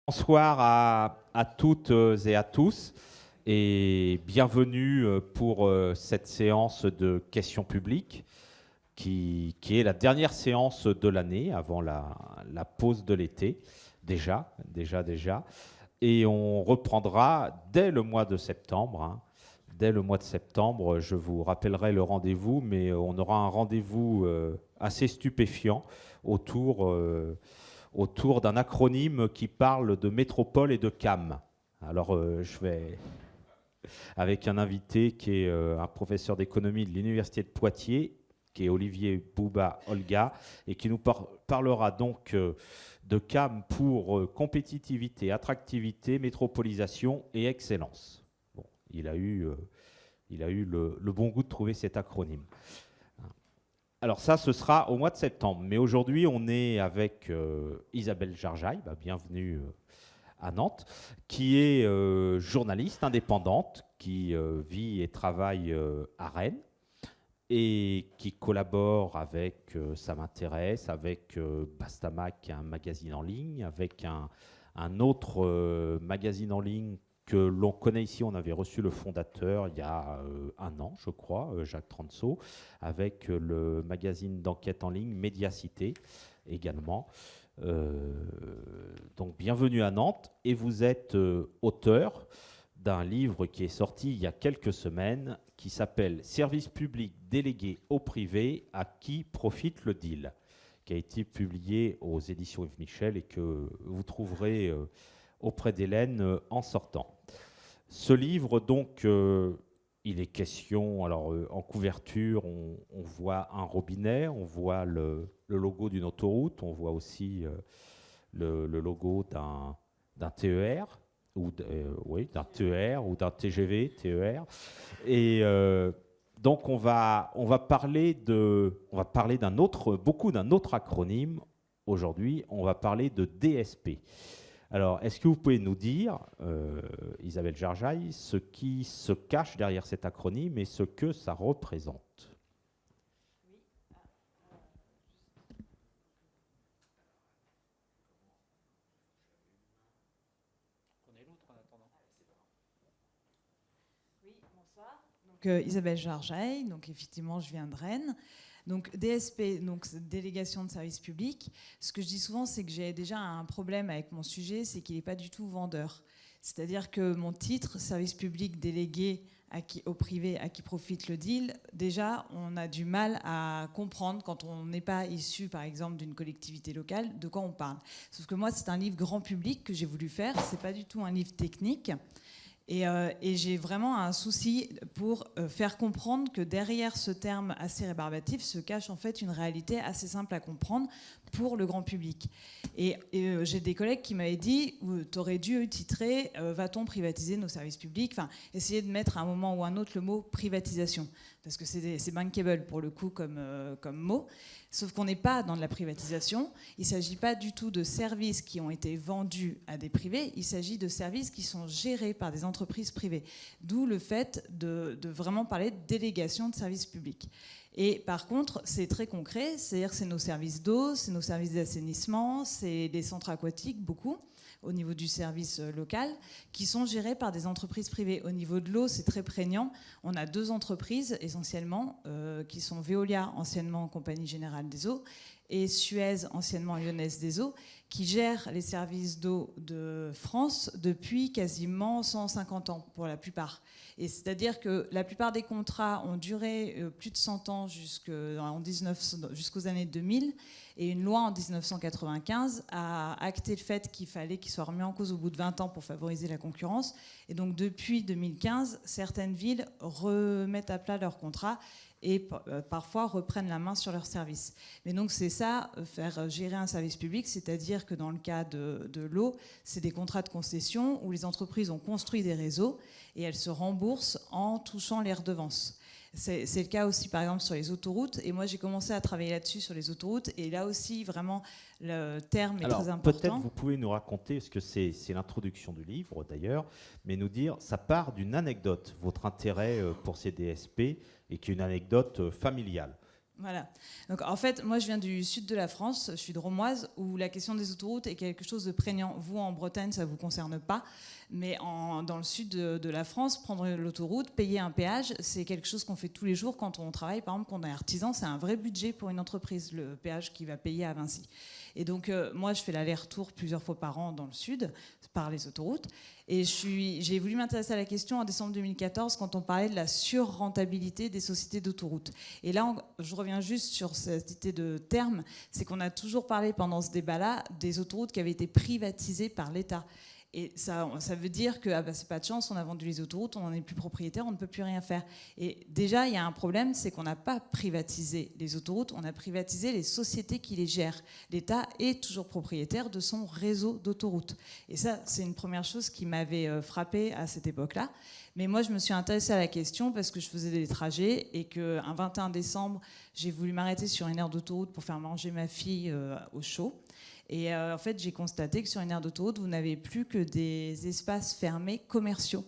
Bonsoir à toutes et à tous et bienvenue pour cette séance de questions publiques qui est la dernière séance de l'année avant la pause de l'été, déjà. Et on reprendra dès le mois de septembre. Dès le mois de septembre, je vous rappellerai le rendez-vous, mais on aura un rendez-vous assez stupéfiant autour autour d'un acronyme qui parle de métropole et de CAM. Alors, je vais avec un invité qui est un professeur d'économie de l'Université de Poitiers, qui est Olivier Bouba Olga, et qui nous parlera donc de CAM pour compétitivité, attractivité, métropolisation et excellence. Bon, il a eu le bon goût de trouver cet acronyme. Alors ça, ce sera au mois de septembre. Mais aujourd'hui, on est avec Isabelle Jarjaï, bienvenue à Nantes, qui est journaliste indépendante, qui vit et travaille à Rennes et qui collabore avec Ça m'intéresse, avec Bastamac, un magazine en ligne, avec un autre magazine en ligne que l'on connaît ici. On avait reçu le fondateur il y a un an, je crois, Jacques Transo, avec le magazine d'enquête en ligne Médiacité également. Donc bienvenue à Nantes, et vous êtes auteur d'un livre qui est sorti il y a quelques semaines qui s'appelle « Service public délégué au privé, à qui profite le deal ?» qui a été publié aux éditions Yves Michel et que vous trouverez auprès d'Hélène en sortant. Ce livre, donc, il est question, alors en couverture, on voit un robinet, on voit le logo d'une autoroute, on voit aussi le logo d'un TER, oui, d'un TER ou d'un TGV, TER. Et donc on va parler d'un autre acronyme aujourd'hui. On va parler de DSP. Alors, est-ce que vous pouvez nous dire, Isabelle Jarjaï, ce qui se cache derrière cet acronyme et ce que ça représente ? Oui, bonsoir. Donc, Isabelle Jarjaï, donc effectivement, je viens de Rennes. Donc DSP, donc délégation de service public. Ce que je dis souvent, c'est que j'ai déjà un problème avec mon sujet, c'est qu'il n'est pas du tout vendeur. C'est-à-dire que mon titre, service public délégué au privé, à qui profite le deal, déjà, on a du mal à comprendre quand on n'est pas issu, par exemple, d'une collectivité locale, de quoi on parle. Sauf que moi, c'est un livre grand public que j'ai voulu faire. C'est pas du tout un livre technique. Et j'ai vraiment un souci pour faire comprendre que derrière ce terme assez rébarbatif se cache en fait une réalité assez simple à comprendre pour le grand public. Et j'ai des collègues qui m'avaient dit « t'aurais dû titrer Va-t-on privatiser nos services publics ?» Enfin, essayer de mettre à un moment ou un autre le mot « privatisation », parce que c'est bankable pour le coup comme mot. Sauf qu'on n'est pas dans de la privatisation. Il ne s'agit pas du tout de services qui ont été vendus à des privés. Il s'agit de services qui sont gérés par des entreprises privées. D'où le fait de vraiment parler de délégation de services publics. Et par contre, c'est très concret. C'est-à-dire que c'est nos services d'eau, c'est nos services d'assainissement, c'est les centres aquatiques, beaucoup, au niveau du service local, qui sont gérés par des entreprises privées. Au niveau de l'eau, c'est très prégnant. On a deux entreprises essentiellement, qui sont Veolia, anciennement Compagnie Générale des Eaux, et Suez, anciennement Lyonnaise des Eaux, qui gèrent les services d'eau de France depuis quasiment 150 ans, pour la plupart. Et c'est-à-dire que la plupart des contrats ont duré plus de 100 ans jusqu'aux années 2000, et une loi en 1995 a acté le fait qu'il fallait qu'ils soient remis en cause au bout de 20 ans pour favoriser la concurrence. Et donc depuis 2015, certaines villes remettent à plat leurs contrats et parfois reprennent la main sur leurs services. Mais donc c'est ça, faire gérer un service public, c'est-à-dire que dans le cas de l'eau, c'est des contrats de concession où les entreprises ont construit des réseaux et elles se remboursent en touchant les redevances. C'est le cas aussi, par exemple, sur les autoroutes. Et moi, j'ai commencé à travailler là-dessus, sur les autoroutes. Et là aussi, vraiment, le terme est très important. Peut-être vous pouvez nous raconter, parce que c'est l'introduction du livre d'ailleurs, mais nous dire, ça part d'une anecdote, votre intérêt pour ces DSP, et qui est une anecdote familiale. Voilà. Donc en fait, moi je viens du sud de la France, je suis drômoise, où la question des autoroutes est quelque chose de prégnant. Vous, en Bretagne, ça ne vous concerne pas, mais dans le sud de la France, prendre l'autoroute, payer un péage, c'est quelque chose qu'on fait tous les jours quand on travaille. Par exemple, quand on est artisan, c'est un vrai budget pour une entreprise, le péage qui va payer à Vinci. Et donc moi, je fais l'aller-retour plusieurs fois par an dans le sud, par les autoroutes. Et j'ai voulu m'intéresser à la question en décembre 2014 quand on parlait de la surrentabilité des sociétés d'autoroutes. Et là, je reviens juste sur cette idée de terme, c'est qu'on a toujours parlé pendant ce débat-là des autoroutes qui avaient été privatisées par l'État. Et ça veut dire que c'est pas de chance, on a vendu les autoroutes, on n'en est plus propriétaire, on ne peut plus rien faire. Et déjà, il y a un problème, c'est qu'on n'a pas privatisé les autoroutes, on a privatisé les sociétés qui les gèrent. L'État est toujours propriétaire de son réseau d'autoroutes. Et ça, c'est une première chose qui m'avait frappée à cette époque-là. Mais moi, je me suis intéressée à la question parce que je faisais des trajets et qu'un 21 décembre, j'ai voulu m'arrêter sur une aire d'autoroute pour faire manger ma fille au chaud. Et en fait, j'ai constaté que sur une aire d'autoroute, vous n'avez plus que des espaces fermés commerciaux.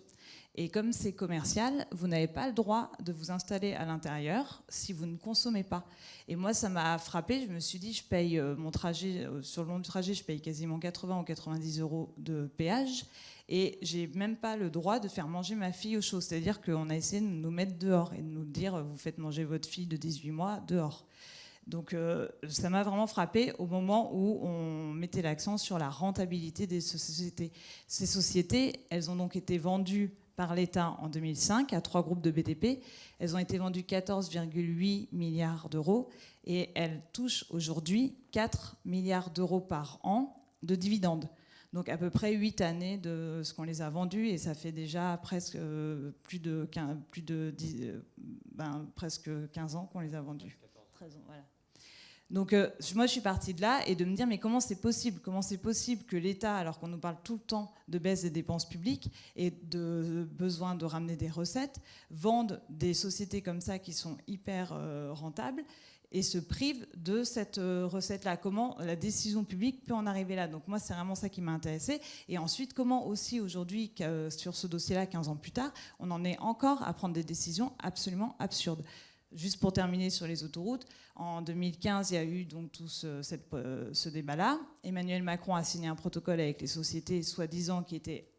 Et comme c'est commercial, vous n'avez pas le droit de vous installer à l'intérieur si vous ne consommez pas. Et moi, ça m'a frappée. Je me suis dit, je paye mon trajet, sur le long du trajet, je paye quasiment 80 ou 90 euros de péage. Et j'ai même pas le droit de faire manger ma fille au chaud. C'est-à-dire qu'on a essayé de nous mettre dehors et de nous dire, vous faites manger votre fille de 18 mois dehors. Donc ça m'a vraiment frappée au moment où on mettait l'accent sur la rentabilité des sociétés. Ces sociétés, elles ont donc été vendues par l'État en 2005 à 3 groupes de BTP. Elles ont été vendues 14,8 milliards d'euros et elles touchent aujourd'hui 4 milliards d'euros par an de dividendes. Donc à peu près 8 années de ce qu'on les a vendues et ça fait déjà presque presque 15 ans qu'on les a vendues. 13 ans, voilà. Donc moi je suis partie de là et de me dire mais comment c'est possible que l'État, alors qu'on nous parle tout le temps de baisse des dépenses publiques et de besoin de ramener des recettes, vende des sociétés comme ça qui sont hyper rentables et se prive de cette recette-là. Comment la décision publique peut en arriver là? Donc moi c'est vraiment ça qui m'a intéressée. Et ensuite comment aussi aujourd'hui, sur ce dossier-là 15 ans plus tard, on en est encore à prendre des décisions absolument absurdes. Juste pour terminer sur les autoroutes, en 2015, il y a eu donc tout ce débat-là. Emmanuel Macron a signé un protocole avec les sociétés soi-disant qui était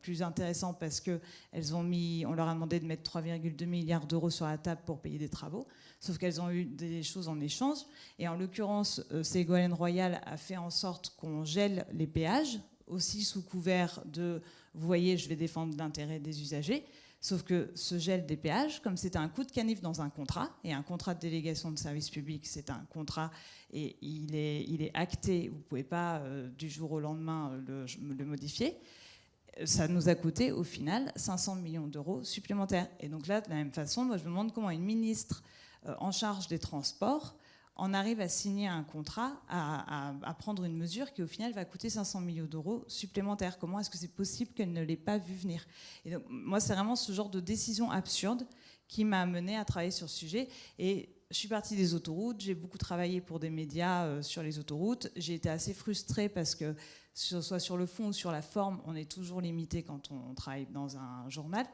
plus intéressant parce qu'on leur a demandé de mettre 3,2 milliards d'euros sur la table pour payer des travaux. Sauf qu'elles ont eu des choses en échange. Et en l'occurrence, Ségolène Royal a fait en sorte qu'on gèle les péages, aussi sous couvert de, vous voyez, je vais défendre l'intérêt des usagers. Sauf que ce gel des péages, comme c'était un coup de canif dans un contrat, et un contrat de délégation de service public, c'est un contrat et il est acté, vous ne pouvez pas du jour au lendemain le modifier, ça nous a coûté au final 500 millions d'euros supplémentaires. Et donc là, de la même façon, moi je me demande comment une ministre en charge des transports on arrive à signer un contrat, à prendre une mesure qui au final va coûter 500 millions d'euros supplémentaires. Comment est-ce que c'est possible qu'elle ne l'ait pas vu venir? Et donc, moi, c'est vraiment ce genre de décision absurde qui m'a amené à travailler sur ce sujet. Et je suis partie des autoroutes, j'ai beaucoup travaillé pour des médias sur les autoroutes. J'ai été assez frustrée parce que, soit sur le fond ou sur la forme, on est toujours limité quand on travaille dans un journal.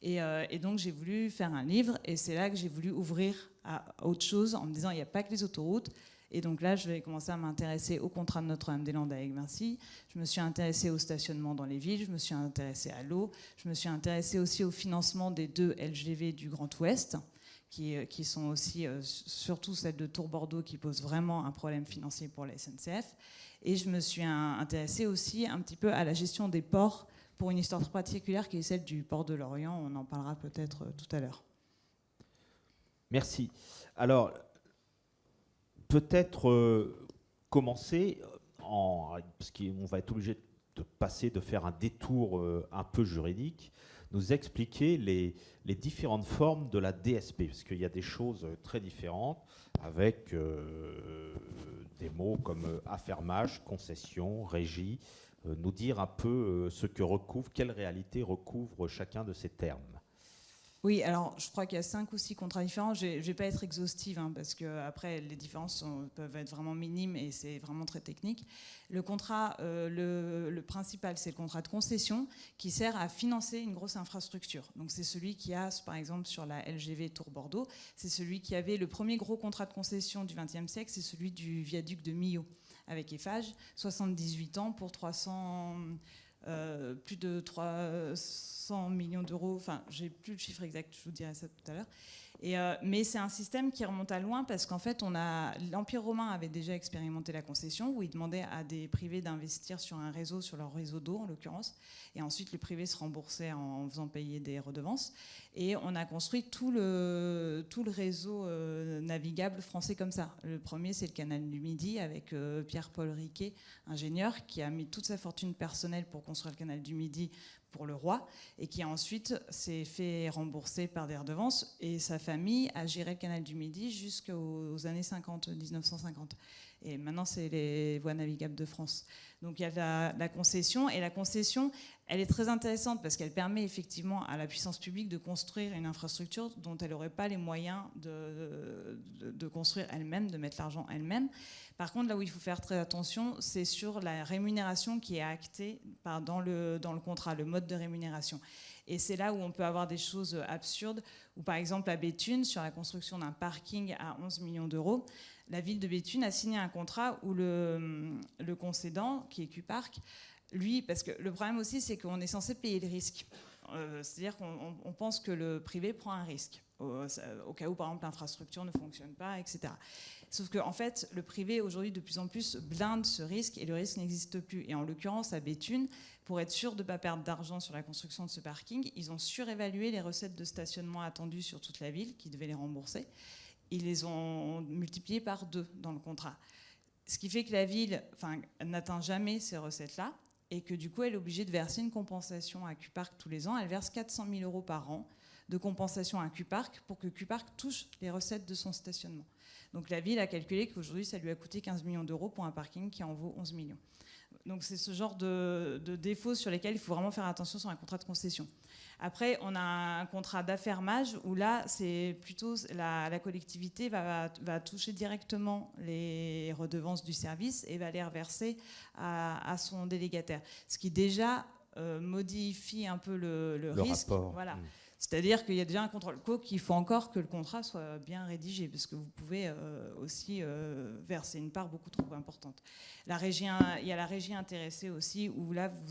Et donc j'ai voulu faire un livre et c'est là que j'ai voulu ouvrir à autre chose en me disant il n'y a pas que les autoroutes. Et donc là, je vais commencer à m'intéresser au contrat de Notre-Dame-des-Landes avec Vinci. Je me suis intéressée au stationnement dans les villes, je me suis intéressée à l'eau, je me suis intéressée aussi au financement des 2 LGV du Grand Ouest, qui sont aussi, surtout celle de Tours-Bordeaux, qui pose vraiment un problème financier pour la SNCF. Et je me suis intéressée aussi un petit peu à la gestion des ports, pour une histoire particulière qui est celle du port de Lorient. On en parlera peut-être tout à l'heure. Merci. Alors, peut-être commencer, parce qu'on va être obligé de faire un détour un peu juridique, nous expliquer les différentes formes de la DSP, parce qu'il y a des choses très différentes, avec des mots comme affermage, concession, régie, nous dire un peu ce que recouvre, quelle réalité recouvre chacun de ces termes. Oui, alors je crois qu'il y a 5 ou 6 contrats différents. Je ne vais pas être exhaustive, hein, parce que après les différences peuvent être vraiment minimes et c'est vraiment très technique. Le contrat, le principal, c'est le contrat de concession qui sert à financer une grosse infrastructure. Donc c'est celui qui a, par exemple, sur la LGV Tours-Bordeaux, c'est celui qui avait le premier gros contrat de concession du XXe siècle, c'est celui du viaduc de Millau avec Eiffage, 78 ans pour 300... plus de 300 millions d'euros, enfin j'ai plus le chiffre exact, je vous dirai ça tout à l'heure. Mais c'est un système qui remonte à loin parce qu'en fait l'Empire romain avait déjà expérimenté la concession où il demandait à des privés d'investir sur un réseau, sur leur réseau d'eau en l'occurrence, et ensuite le privé se remboursait en faisant payer des redevances. Et on a construit tout le réseau navigable français comme ça. Le premier, c'est le canal du Midi avec Pierre-Paul Riquet, ingénieur, qui a mis toute sa fortune personnelle pour construire le canal du Midi pour le roi, et qui ensuite s'est fait rembourser par des redevances, et sa famille a géré le canal du Midi jusqu'aux années 50, 1950. Et maintenant, c'est les voies navigables de France. Donc il y a la concession, et la concession, elle est très intéressante parce qu'elle permet effectivement à la puissance publique de construire une infrastructure dont elle n'aurait pas les moyens de construire elle-même, de mettre l'argent elle-même. Par contre, là où il faut faire très attention, c'est sur la rémunération qui est actée dans le contrat, le mode de rémunération. Et c'est là où on peut avoir des choses absurdes, où par exemple à Béthune, sur la construction d'un parking à 11 millions d'euros, la ville de Béthune a signé un contrat où le concédant, qui est Q-Park, lui, parce que le problème aussi, c'est qu'on est censé payer le risque. C'est-à-dire qu'on pense que le privé prend un risque, au cas où, par exemple, l'infrastructure ne fonctionne pas, etc. Sauf qu'en fait, le privé, aujourd'hui, de plus en plus, blinde ce risque, et le risque n'existe plus. Et en l'occurrence, à Béthune, pour être sûr de ne pas perdre d'argent sur la construction de ce parking, ils ont surévalué les recettes de stationnement attendues sur toute la ville, qui devaient les rembourser. Ils les ont multipliées par 2 dans le contrat. Ce qui fait que la ville n'atteint jamais ces recettes-là, et que du coup, elle est obligée de verser une compensation à Q-Park tous les ans. Elle verse 400 000 euros par an de compensation à Q-Park pour que Q-Park touche les recettes de son stationnement. Donc la ville a calculé qu'aujourd'hui, ça lui a coûté 15 millions d'euros pour un parking qui en vaut 11 millions. Donc c'est ce genre de défauts sur lesquels il faut vraiment faire attention sur un contrat de concession. Après, on a un contrat d'affermage où là, c'est plutôt la collectivité va toucher directement les redevances du service et va les reverser à son délégataire. Ce qui déjà modifie un peu le risque. Rapport. Voilà. C'est-à-dire qu'il y a déjà un contrôle co qu'il faut encore que le contrat soit bien rédigé, parce que vous pouvez aussi verser une part beaucoup trop importante. Il y a la régie intéressée aussi, où là, vous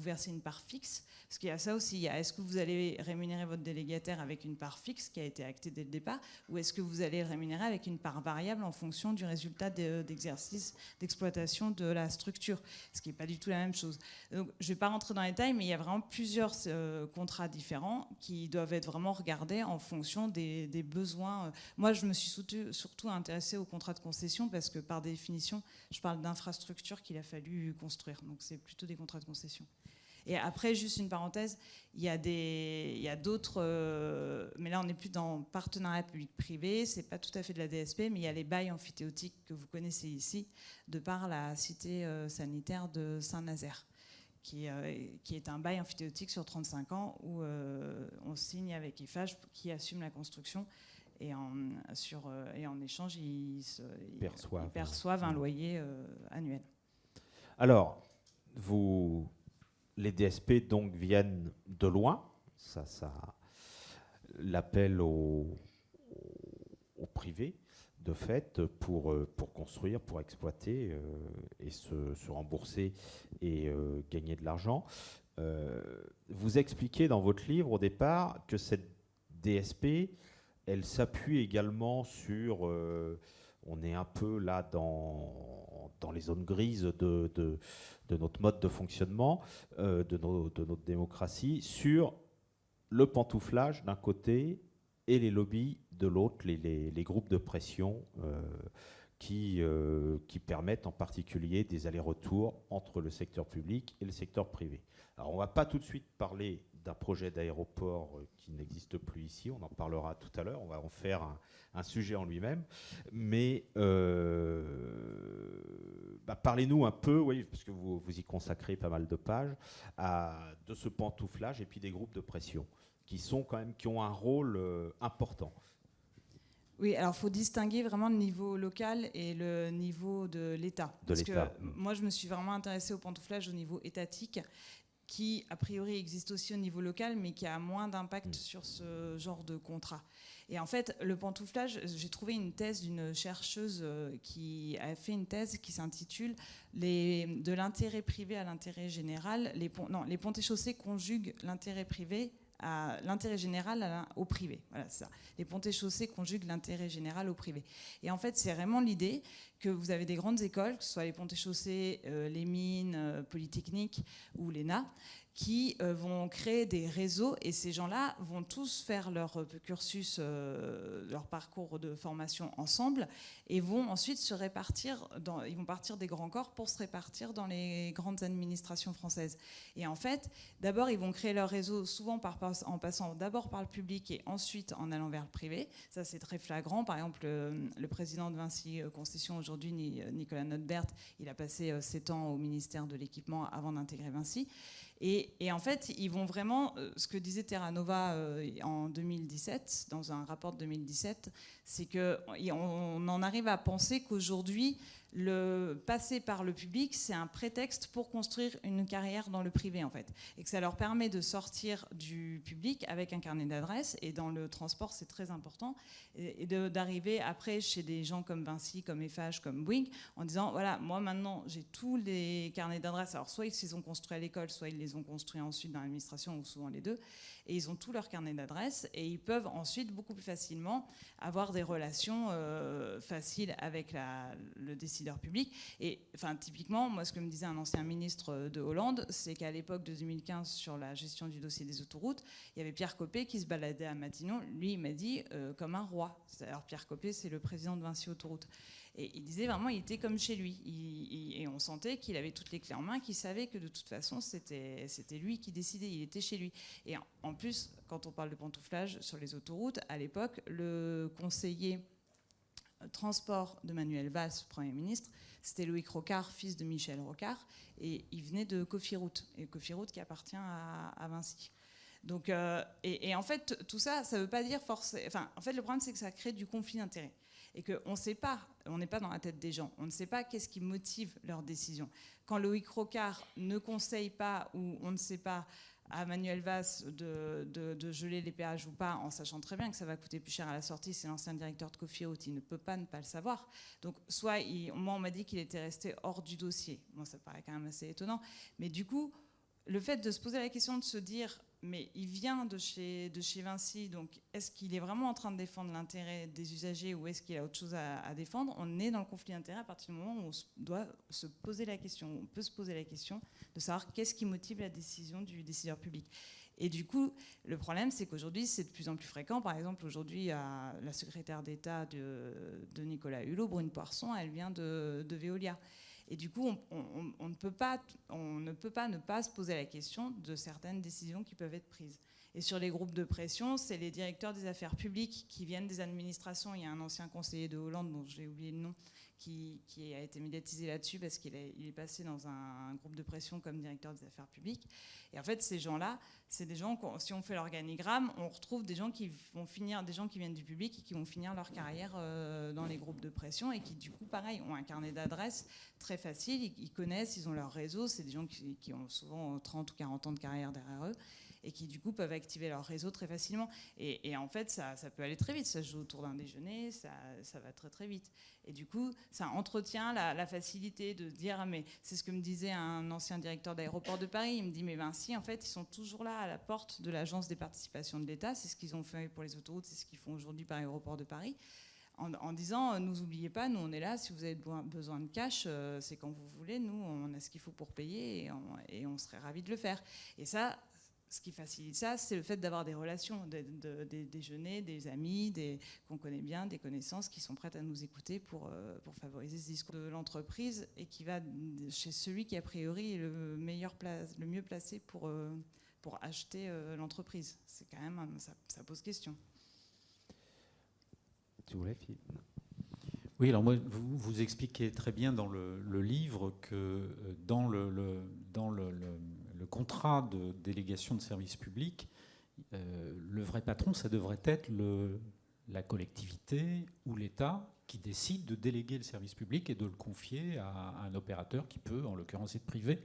versez une part fixe, parce qu'il y a ça aussi. Est-ce que vous allez rémunérer votre délégataire avec une part fixe qui a été actée dès le départ, ou est-ce que vous allez le rémunérer avec une part variable en fonction du résultat d'exercice d'exploitation de la structure, ce qui n'est pas du tout la même chose. Donc, je ne vais pas rentrer dans les détails, mais il y a vraiment plusieurs contrats différents qui doivent être vraiment regardés en fonction des besoins. Moi, je me suis surtout intéressée aux contrats de concession parce que, par définition, je parle d'infrastructures qu'il a fallu construire. Donc, c'est plutôt des contrats de concession. Et après, juste une parenthèse, il y a d'autres, mais là on n'est plus dans partenariat public-privé, c'est pas tout à fait de la DSP, mais il y a les bails amphithéotiques que vous connaissez ici, de par la cité sanitaire de Saint-Nazaire, qui est un bail amphithéotique sur 35 ans où on signe avec Eiffage qui assume la construction. Et en échange, ils perçoivent un loyer annuel. Alors, les DSP donc viennent de loin, ça l'appel au privé, de fait, pour construire, pour exploiter et se rembourser et gagner de l'argent. Vous expliquez dans votre livre au départ que cette DSP, elle s'appuie également sur... on est un peu là dans les zones grises de notre mode de fonctionnement, de notre démocratie, sur le pantouflage d'un côté et les lobbies de l'autre, les groupes de pression qui permettent en particulier des allers-retours entre le secteur public et le secteur privé. Alors on ne va pas tout de suite parler d'un projet d'aéroport qui n'existe plus ici, on en parlera tout à l'heure, on va en faire un sujet en lui-même, mais parlez-nous un peu, oui, parce que vous y consacrez pas mal de pages, de ce pantouflage et puis des groupes de pression qui ont un rôle important. Oui, alors il faut distinguer vraiment le niveau local et le niveau de l'État. Parce que moi, je me suis vraiment intéressée au pantouflage au niveau étatique, qui, a priori, existe aussi au niveau local, mais qui a moins d'impact sur ce genre de contrat. Et en fait, le pantouflage, j'ai trouvé une thèse d'une chercheuse qui a fait une thèse qui s'intitule « De l'intérêt privé à l'intérêt général ». Les ponts et chaussées conjuguent l'intérêt privé à l'intérêt général au privé. Voilà, c'est ça. Les ponts et chaussées conjuguent l'intérêt général au privé. Et en fait, c'est vraiment l'idée que vous avez des grandes écoles, que ce soit les ponts et chaussées, les mines, Polytechnique ou l'ENA, qui vont créer des réseaux, et ces gens-là vont tous faire leur cursus, leur parcours de formation ensemble, et vont ensuite se répartir, ils vont partir des grands corps pour se répartir dans les grandes administrations françaises. Et en fait, d'abord, ils vont créer leur réseau, souvent en passant d'abord par le public et ensuite en allant vers le privé. Ça, c'est très flagrant. Par exemple, le président de Vinci Concessions aujourd'hui, Nicolas Notebaert, il a passé 7 ans au ministère de l'Équipement avant d'intégrer Vinci. Et en fait, ils vont vraiment, ce que disait Terra Nova en 2017, dans un rapport de 2017, c'est qu'on en arrive à penser qu'aujourd'hui, le passer par le public, c'est un prétexte pour construire une carrière dans le privé, en fait. Et que ça leur permet de sortir du public avec un carnet d'adresses. Et dans le transport, c'est très important. Et d'arriver après chez des gens comme Vinci, comme Eiffage, comme Bouygues, en disant, voilà, moi maintenant, j'ai tous les carnets d'adresses. Alors, soit ils les ont construits à l'école, soit ils les ont construits ensuite dans l'administration, ou souvent les deux. Et ils ont tous leurs carnets d'adresses. Et ils peuvent ensuite, beaucoup plus facilement, avoir des relations faciles avec le décideur public. Et enfin, typiquement, moi, ce que me disait un ancien ministre de Hollande, c'est qu'à l'époque de 2015, sur la gestion du dossier des autoroutes, il y avait Pierre Copé qui se baladait à Matignon. Lui, il m'a dit comme un roi. Alors, Pierre Copé, c'est le président de Vinci Autoroutes. Et il disait vraiment, il était comme chez lui. Et on sentait qu'il avait toutes les clés en main, qu'il savait que de toute façon, c'était lui qui décidait, il était chez lui. Et en plus, quand on parle de pantouflage sur les autoroutes, à l'époque, le conseiller transport de Manuel Valls, Premier ministre, c'était Loïc Rocard, fils de Michel Rocard, et il venait de Cofiroute, et Cofiroute qui appartient à Vinci. Donc, et en fait, tout ça, ça ne veut pas dire forcément... Enfin, en fait, le problème, c'est que ça crée du conflit d'intérêts. Et qu'on ne sait pas, on n'est pas dans la tête des gens, on ne sait pas qu'est-ce qui motive leurs décisions. Quand Loïc Rocard ne conseille pas, ou on ne sait pas, à Manuel Valls de geler les péages ou pas, en sachant très bien que ça va coûter plus cher à la sortie, c'est l'ancien directeur de Cofiroute, il ne peut pas ne pas le savoir. Donc, soit, moi, on m'a dit qu'il était resté hors du dossier. Bon, ça paraît quand même assez étonnant. Mais du coup, le fait de se poser la question de se dire, mais il vient de chez Vinci, donc est-ce qu'il est vraiment en train de défendre l'intérêt des usagers ou est-ce qu'il a autre chose à défendre? On est dans le conflit d'intérêts à partir du moment où on doit se poser la question, on peut se poser la question de savoir qu'est-ce qui motive la décision du décideur public. Et du coup, le problème, c'est qu'aujourd'hui, c'est de plus en plus fréquent. Par exemple, aujourd'hui, la secrétaire d'État de Nicolas Hulot, Brune Poisson, elle vient de Veolia. Et du coup, on ne peut pas ne pas se poser la question de certaines décisions qui peuvent être prises. Et sur les groupes de pression, c'est les directeurs des affaires publiques qui viennent des administrations. Il y a un ancien conseiller de Hollande, dont j'ai oublié le nom, qui a été médiatisé là-dessus parce qu'il est passé dans un groupe de pression comme directeur des affaires publiques. Et en fait, ces gens-là, c'est des gens, si on fait l'organigramme, on retrouve des gens qui vont finir, des gens qui viennent du public et qui vont finir leur carrière dans les groupes de pression et qui, du coup, pareil, ont un carnet d'adresses très facile. Ils connaissent, ils ont leur réseau. C'est des gens qui ont souvent 30 ou 40 ans de carrière derrière eux et qui, du coup, peuvent activer leur réseau très facilement. Et en fait, ça peut aller très vite. Ça se joue autour d'un déjeuner, ça va très, très vite. Et du coup, ça entretient la facilité de dire, mais c'est ce que me disait un ancien directeur d'aéroport de Paris. Il me dit, mais Vinci, en fait, ils sont toujours là à la porte de l'Agence des participations de l'État. C'est ce qu'ils ont fait pour les autoroutes, c'est ce qu'ils font aujourd'hui par Aéroport de Paris. En disant, nous oubliez pas, nous on est là, si vous avez besoin de cash, c'est quand vous voulez, nous on a ce qu'il faut pour payer et on serait ravis de le faire. Et ça, ce qui facilite ça, c'est le fait d'avoir des relations, des déjeuners, des amis, qu'on connaît bien, des connaissances qui sont prêtes à nous écouter pour favoriser ce discours de l'entreprise et qui va chez celui qui a priori est le mieux placé pour acheter l'entreprise. C'est quand même, ça pose question. Tu voulais, Philippe? Oui, alors moi, vous expliquez très bien dans le livre que dans le contrat de délégation de service public, le vrai patron, ça devrait être la collectivité ou l'État qui décide de déléguer le service public et de le confier à un opérateur qui peut, en l'occurrence, être privé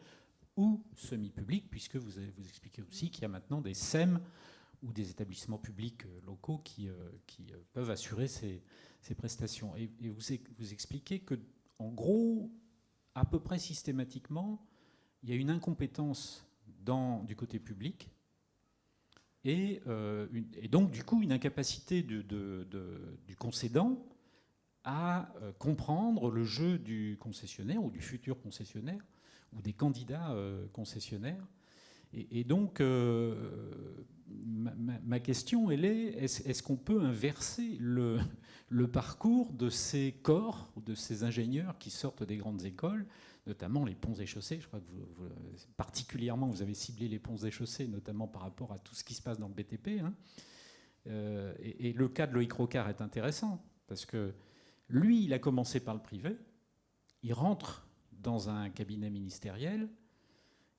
ou semi-public, puisque vous expliquez aussi qu'il y a maintenant des SEM ou des établissements publics locaux qui peuvent assurer ces prestations. Et vous expliquez que, en gros, à peu près systématiquement, il y a une incompétence du côté public et donc, du coup, une incapacité du concédant à comprendre le jeu du concessionnaire ou du futur concessionnaire ou des candidats concessionnaires. Et donc, ma question, elle est-ce qu'on peut inverser le parcours de ces corps, ou de ces ingénieurs qui sortent des grandes écoles, notamment les ponts et chaussées. Je crois que particulièrement, vous avez ciblé les ponts et chaussées, notamment par rapport à tout ce qui se passe dans le BTP. Hein. Et le cas de Loïc Rocard est intéressant, parce que lui, il a commencé par le privé, il rentre dans un cabinet ministériel,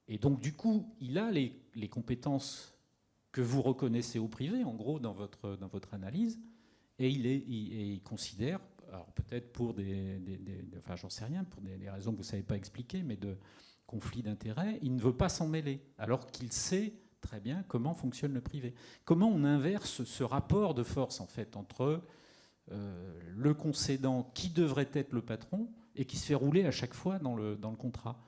et donc, du coup, il a les compétences que vous reconnaissez au privé, en gros, dans votre analyse, et il considère, alors peut-être pour enfin, j'en sais rien, pour des raisons que vous ne savez pas expliquer, mais de conflit d'intérêts, il ne veut pas s'en mêler, alors qu'il sait très bien comment fonctionne le privé. Comment on inverse ce rapport de force, en fait, entre le concédant qui devrait être le patron et qui se fait rouler à chaque fois dans le contrat?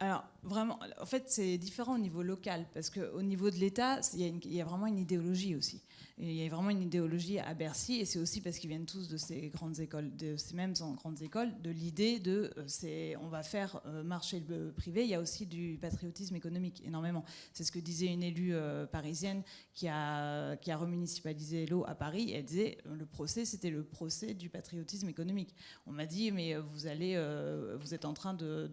Alors, vraiment, en fait, c'est différent au niveau local, parce qu'au niveau de l'État, il y a vraiment une idéologie aussi. Et il y a vraiment une idéologie à Bercy, et c'est aussi parce qu'ils viennent tous de ces grandes écoles, de ces mêmes grandes écoles, de l'idée de on va faire marcher le privé. Il y a aussi du patriotisme économique, énormément. C'est ce que disait une élue parisienne qui a remunicipalisé l'eau à Paris. Elle disait c'était le procès du patriotisme économique. On m'a dit, mais vous êtes en train de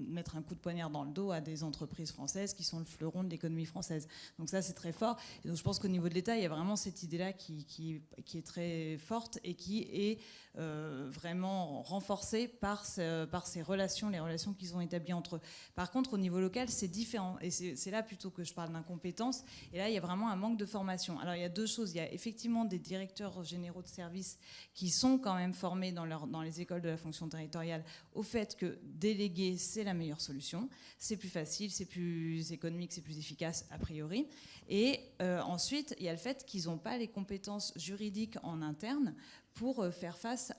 mettre un coup de poignard dans le dos à des entreprises françaises qui sont le fleuron de l'économie française. Donc ça, c'est très fort. Et donc je pense qu'au niveau de l'État, il y a vraiment cette idée-là qui est très forte et qui est vraiment renforcée par ces relations, les relations qu'ils ont établies entre eux. Par contre, au niveau local, c'est différent. Et c'est là plutôt que je parle d'incompétence. Et là, il y a vraiment un manque de formation. Alors, il y a deux choses. Il y a effectivement des directeurs généraux de services qui sont quand même formés dans les écoles de la fonction territoriale au fait que déléguer, c'est la meilleure solution. C'est plus facile, c'est plus économique, c'est plus efficace a priori. Et ensuite, il y a le fait qu'ils n'ont pas les compétences juridiques en interne pour faire face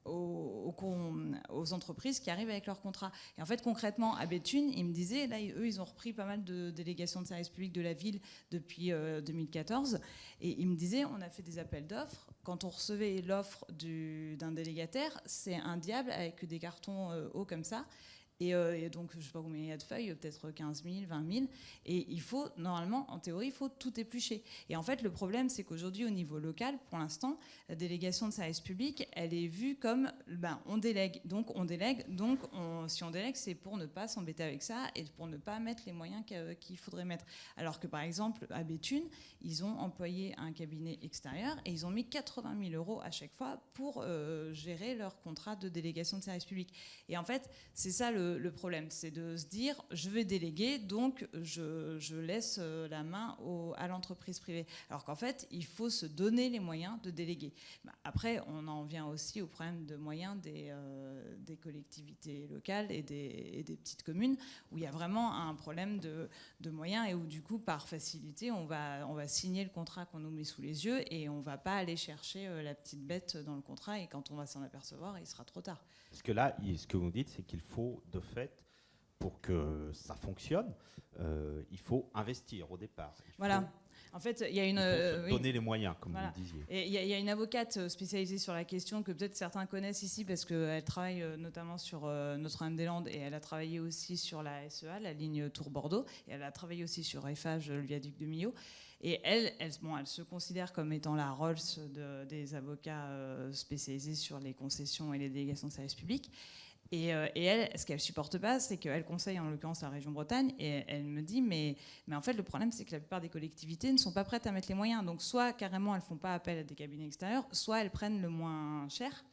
aux entreprises qui arrivent avec leurs contrats. Et en fait, concrètement, à Béthune, ils me disaient, là, eux, ils ont repris pas mal de délégations de services publics de la ville depuis 2014. Et ils me disaient, on a fait des appels d'offres. Quand on recevait l'offre d'un délégataire, c'est un diable avec des cartons hauts comme ça. Et donc, je ne sais pas combien il y a de feuilles, peut-être 15 000, 20 000. Et il faut, normalement, en théorie, il faut tout éplucher. Et en fait, le problème, c'est qu'aujourd'hui, au niveau local, pour l'instant, la délégation de service public, elle est vue comme, on délègue. Donc, si on délègue, c'est pour ne pas s'embêter avec ça et pour ne pas mettre les moyens qu'il faudrait mettre. Alors que, par exemple, à Béthune, ils ont employé un cabinet extérieur et ils ont mis 80 000 € à chaque fois pour gérer leur contrat de délégation de service public. Et en fait, c'est ça le problème, c'est de se dire je vais déléguer, donc je laisse la main à l'entreprise privée. Alors qu'en fait, il faut se donner les moyens de déléguer. Après, on en vient aussi au problème de moyens des collectivités locales et des petites communes, où il y a vraiment un problème de moyens et où du coup, par facilité, on va signer le contrat qu'on nous met sous les yeux et on ne va pas aller chercher la petite bête dans le contrat, et quand on va s'en apercevoir, il sera trop tard. Parce que là, ce que vous dites, c'est qu'il faut, de fait, pour que ça fonctionne, il faut investir au départ. Voilà. En fait, il y a il faut se donner les moyens, comme voilà. vous le disiez. Et il y a une avocate spécialisée sur la question que peut-être certains connaissent ici parce qu'elle travaille notamment sur Notre-Dame-des-Landes et elle a travaillé aussi sur la SEA, la ligne Tours-Bordeaux, et elle a travaillé aussi sur Eiffage, le viaduc de Millau. Et elle se considère comme étant la Rolls des avocats spécialisés sur les concessions et les délégations de services publics. Et elle, ce qu'elle supporte pas, c'est qu'elle conseille en l'occurrence la région Bretagne, et elle me dit mais en fait le problème c'est que la plupart des collectivités ne sont pas prêtes à mettre les moyens. Donc soit carrément elles font pas appel à des cabinets extérieurs, soit elles prennent le moins cher.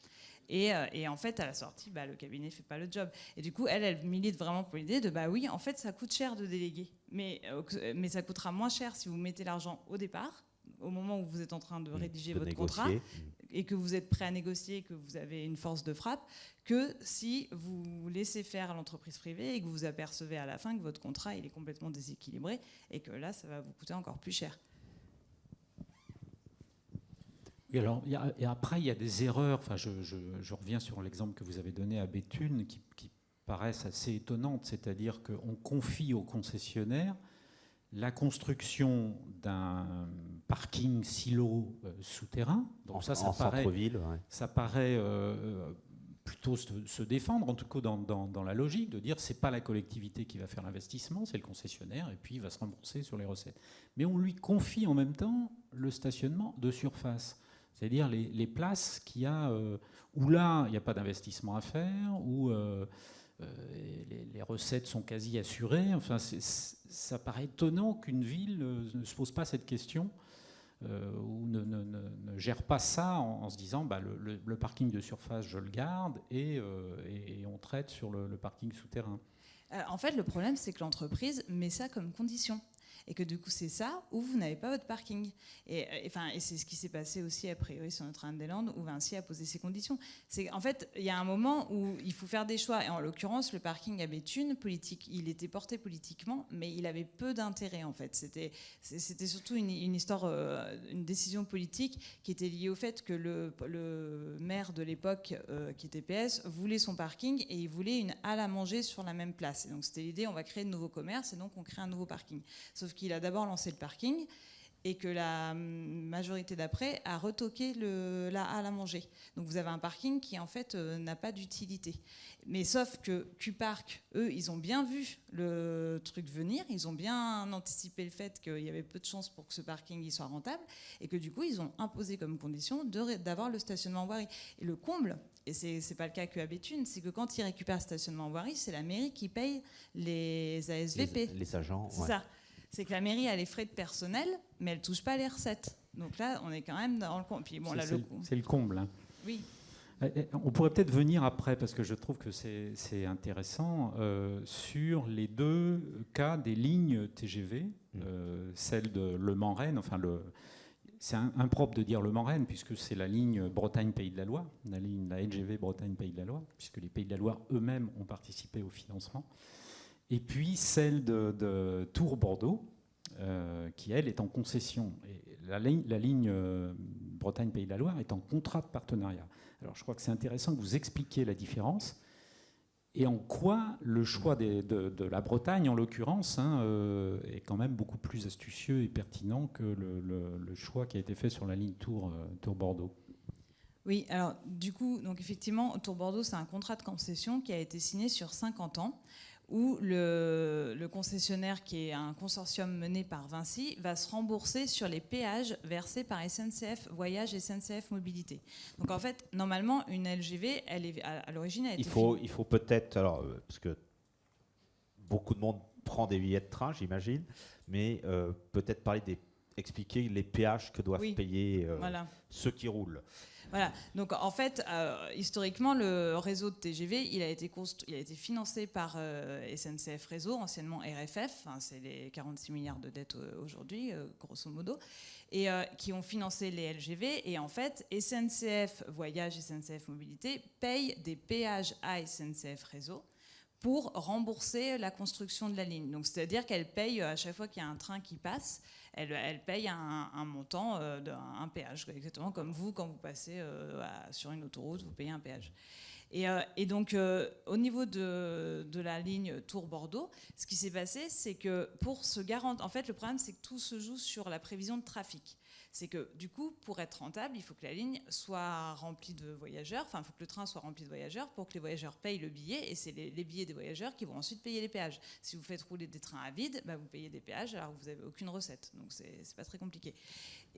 Et en fait, à la sortie, le cabinet fait pas le job. Et du coup, elle milite vraiment pour l'idée de oui, en fait, ça coûte cher de déléguer, mais ça coûtera moins cher si vous mettez l'argent au départ, au moment où vous êtes en train de rédiger votre contrat, et que vous êtes prêt à négocier, que vous avez une force de frappe, que si vous laissez faire l'entreprise privée et que vous vous apercevez à la fin que votre contrat il est complètement déséquilibré et que là, ça va vous coûter encore plus cher. Et alors, et après, il y a des erreurs. Enfin, je reviens sur l'exemple que vous avez donné à Béthune, qui paraissent assez étonnantes. C'est-à-dire qu'on confie au concessionnaire la construction d'un parking silo souterrain. Donc ça paraît, ça paraît plutôt se défendre, en tout cas dans la logique, de dire c'est pas la collectivité qui va faire l'investissement, c'est le concessionnaire, et puis il va se rembourser sur les recettes. Mais on lui confie en même temps le stationnement de surface. C'est-à-dire les places qu'il y a, où là, il n'y a pas d'investissement à faire, où les recettes sont quasi assurées. Enfin, ça paraît étonnant qu'une ville ne se pose pas cette question ou ne gère pas ça en se disant le parking de surface, je le garde et on traite sur le parking souterrain. En fait, le problème, c'est que l'entreprise met ça comme condition. Et que du coup, c'est ça, ou vous n'avez pas votre parking. Et c'est ce qui s'est passé aussi, a priori, sur Notre-Dame-des-Landes, où Vinci a posé ses conditions. En fait, il y a un moment où il faut faire des choix. Et en l'occurrence, le parking à Béthune, il était porté politiquement, mais il avait peu d'intérêt, en fait. C'était surtout une histoire, une décision politique qui était liée au fait que le maire de l'époque, qui était PS, voulait son parking et il voulait une halle à manger sur la même place. Et donc, c'était l'idée, on va créer de nouveaux commerces et donc on crée un nouveau parking. Sauf qu'il a d'abord lancé le parking et que la majorité d'après a retoqué la halle à manger. Donc vous avez un parking qui en fait n'a pas d'utilité. Mais sauf que Q-Park, eux, ils ont bien vu le truc venir, ils ont bien anticipé le fait qu'il y avait peu de chances pour que ce parking il soit rentable et que du coup ils ont imposé comme condition d'avoir le stationnement en voirie. Et le comble, et c'est pas le cas qu'à Béthune, c'est que quand ils récupèrent le stationnement en voirie, c'est la mairie qui paye les ASVP. Les agents, c'est ça. C'est que la mairie a les frais de personnel, mais elle ne touche pas les recettes. Donc là, on est quand même dans le comble. Puis bon, c'est le comble. Hein. Oui. On pourrait peut-être venir après, parce que je trouve que c'est intéressant, sur les deux cas des lignes TGV, celle de Le Mans-Rennes, c'est impropre de dire Le Mans-Rennes, puisque c'est la ligne Bretagne-Pays de la Loire, la LGV Bretagne-Pays de la Loire, puisque les Pays de la Loire eux-mêmes ont participé au financement. Et puis celle de Tours-Bordeaux, qui, elle, est en concession. Et la ligne Bretagne-Pays de la Loire est en contrat de partenariat. Alors, je crois que c'est intéressant que vous expliquiez la différence et en quoi le choix de la Bretagne, en l'occurrence, est quand même beaucoup plus astucieux et pertinent que le choix qui a été fait sur la ligne Tours-Bordeaux. Oui, alors du coup, donc effectivement, Tours-Bordeaux, c'est un contrat de concession qui a été signé sur 50 ans, où le concessionnaire, qui est un consortium mené par Vinci, va se rembourser sur les péages versés par SNCF Voyage et SNCF Mobilité. Donc en fait, normalement, une LGV, à l'origine, elle a été... Il faut peut-être, parce que beaucoup de monde prend des billets de train, j'imagine, mais peut-être expliquer les péages que doivent payer ceux qui roulent. Voilà. Donc en fait, historiquement, le réseau de TGV, il a été financé par SNCF Réseau, anciennement RFF, c'est les 46 milliards de dettes aujourd'hui, grosso modo, et qui ont financé les LGV. Et en fait, SNCF Voyage et SNCF Mobilité payent des péages à SNCF Réseau pour rembourser la construction de la ligne. Donc, c'est-à-dire qu'elle paye, à chaque fois qu'il y a un train qui passe, elle paye un montant, un péage, exactement comme vous, quand vous passez sur une autoroute, vous payez un péage. Et donc, au niveau de la ligne Tours-Bordeaux, ce qui s'est passé, c'est que pour se garantir... En fait, le problème, c'est que tout se joue sur la prévision de trafic. C'est que du coup, pour être rentable, il faut que la ligne soit remplie de voyageurs, enfin, il faut que le train soit rempli de voyageurs pour que les voyageurs payent le billet, et c'est les billets des voyageurs qui vont ensuite payer les péages. Si vous faites rouler des trains à vide, bah, vous payez des péages alors que vous n'avez aucune recette. Donc c'est pas très compliqué.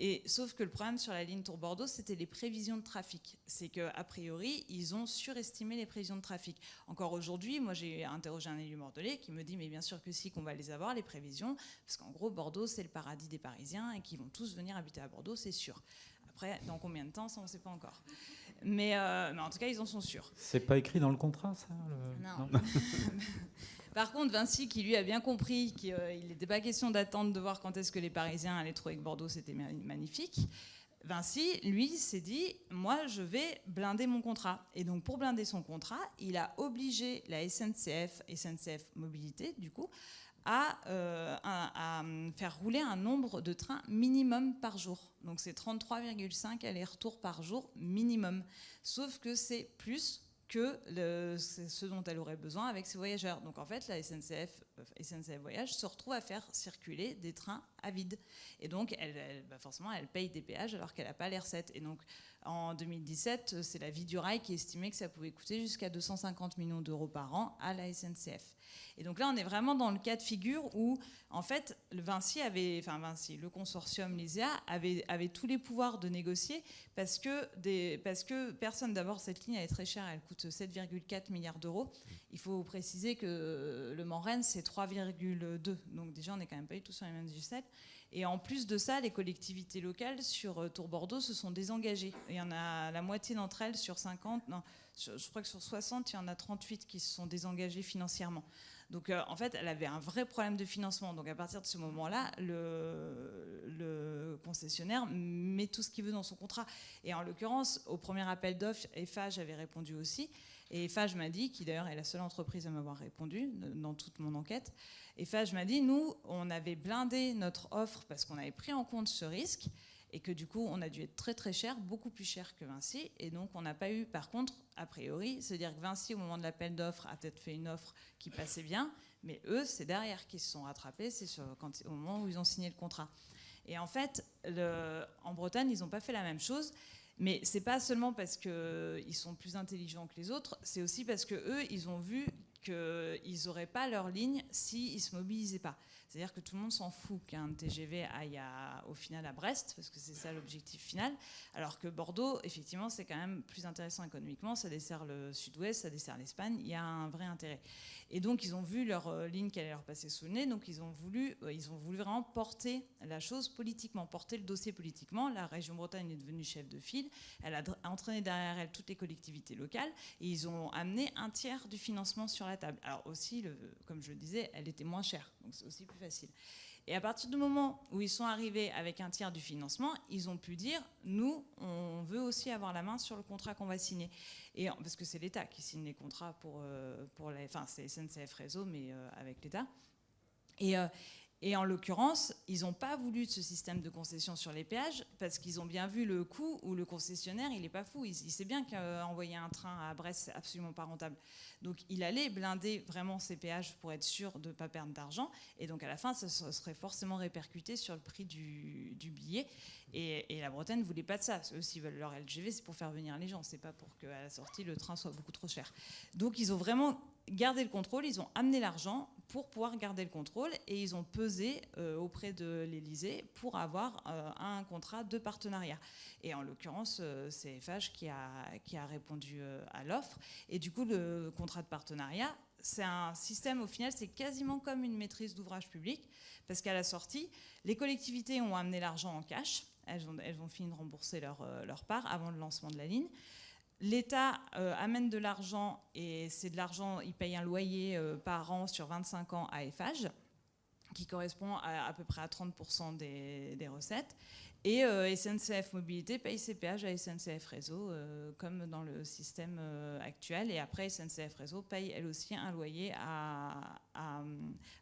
Et sauf que le problème sur la ligne Tours-Bordeaux, c'était les prévisions de trafic. C'est qu'a priori, ils ont surestimé les prévisions de trafic. Encore aujourd'hui, moi j'ai interrogé un élu bordelais qui me dit mais bien sûr que si, qu'on va les avoir, les prévisions, parce qu'en gros, Bordeaux, c'est le paradis des Parisiens et qu'ils vont tous venir habiter à Bordeaux, c'est sûr. Après, dans combien de temps, ça on ne sait pas encore. Mais en tout cas, ils en sont sûrs. C'est pas écrit dans le contrat, ça Non. Par contre, Vinci, qui lui a bien compris qu'il n'était pas question d'attendre de voir quand est-ce que les Parisiens allaient trouver que Bordeaux c'était magnifique, Vinci, lui, s'est dit, moi, je vais blinder mon contrat. Et donc, pour blinder son contrat, il a obligé la SNCF Mobilité, du coup, à faire rouler un nombre de trains minimum par jour. Donc, c'est 33,5 allers-retours par jour minimum. Sauf que c'est plus que c'est ce dont elle aurait besoin avec ses voyageurs. Donc en fait, la SNCF Voyage se retrouve à faire circuler des trains à vide. Et donc, forcément, elle paye des péages alors qu'elle n'a pas les recettes. Et donc, en 2017, c'est la Vie du Rail qui estimait que ça pouvait coûter jusqu'à 250 millions d'euros par an à la SNCF. Et donc là, on est vraiment dans le cas de figure où, en fait, le consortium LISEA avait tous les pouvoirs de négocier parce que personne, d'abord, cette ligne, elle est très chère, elle coûte 7,4 milliards d'euros. Il faut préciser que le Mans-Rennes, c'est 3,2. Donc déjà, on n'est quand même pas du tout sur les mêmes G7. Et en plus de ça, les collectivités locales sur Tours-Bordeaux se sont désengagées. Il y en a la moitié d'entre elles sur 50, non, je crois que sur 60, il y en a 38 qui se sont désengagées financièrement. Donc en fait, elle avait un vrai problème de financement. Donc à partir de ce moment-là, le concessionnaire met tout ce qu'il veut dans son contrat. Et en l'occurrence, au premier appel d'offres, Eiffage avait répondu aussi. Et Eiffage m'a dit, qui d'ailleurs est la seule entreprise à m'avoir répondu dans toute mon enquête, Eiffage m'a dit, nous, on avait blindé notre offre parce qu'on avait pris en compte ce risque et que du coup, on a dû être très très cher, beaucoup plus cher que Vinci. Et donc, on n'a pas eu, par contre, a priori, c'est-à-dire que Vinci, au moment de l'appel d'offres, a peut-être fait une offre qui passait bien, mais eux, c'est derrière qu'ils se sont rattrapés, c'est au moment où ils ont signé le contrat. Et en fait, en Bretagne, ils n'ont pas fait la même chose. Mais c'est pas seulement parce qu'ils sont plus intelligents que les autres, c'est aussi parce qu'eux, ils ont vu qu'ils n'auraient pas leur ligne s'ils ne se mobilisaient pas. C'est-à-dire que tout le monde s'en fout qu'un TGV aille au final à Brest, parce que c'est ça l'objectif final, alors que Bordeaux, effectivement, c'est quand même plus intéressant économiquement, ça dessert le sud-ouest, ça dessert l'Espagne, il y a un vrai intérêt. Et donc, ils ont vu leur ligne qui allait leur passer sous le nez, donc ils ont voulu vraiment porter la chose politiquement, porter le dossier politiquement. La région Bretagne est devenue chef de file, elle a entraîné derrière elle toutes les collectivités locales, et ils ont amené un tiers du financement sur la table. Alors aussi, comme je le disais, elle était moins chère, donc c'est aussi plus facile. Et à partir du moment où ils sont arrivés avec un tiers du financement, ils ont pu dire, nous, on veut aussi avoir la main sur le contrat qu'on va signer. Parce que c'est l'État qui signe les contrats c'est SNCF Réseau, mais avec l'État. Et en l'occurrence, ils n'ont pas voulu de ce système de concession sur les péages parce qu'ils ont bien vu le coût où le concessionnaire, il n'est pas fou. Il sait bien qu'envoyer un train à Brest, c'est absolument pas rentable. Donc, il allait blinder vraiment ces péages pour être sûr de ne pas perdre d'argent. Et donc, à la fin, ça serait forcément répercuté sur le prix du billet. Et la Bretagne ne voulait pas de ça. Eux, s'ils veulent leur LGV, c'est pour faire venir les gens. C'est pas pour qu'à la sortie, le train soit beaucoup trop cher. Donc, ils ont vraiment gardé le contrôle. Ils ont amené l'argent pour pouvoir garder le contrôle. Et ils ont pesé auprès de l'Élysée pour avoir un contrat de partenariat. Et en l'occurrence, c'est Eiffage qui a répondu à l'offre. Et du coup, le contrat de partenariat, c'est un système, au final, c'est quasiment comme une maîtrise d'ouvrage public, parce qu'à la sortie, les collectivités ont amené l'argent en cash, elles ont fini de rembourser leur part avant le lancement de la ligne. L'État amène de l'argent, et c'est de l'argent, il paye un loyer par an sur 25 ans à Eiffage, qui correspond à peu près à 30% des recettes. Et SNCF Mobilité paye ses péages à SNCF Réseau, comme dans le système actuel. Et après, SNCF Réseau paye elle aussi un loyer à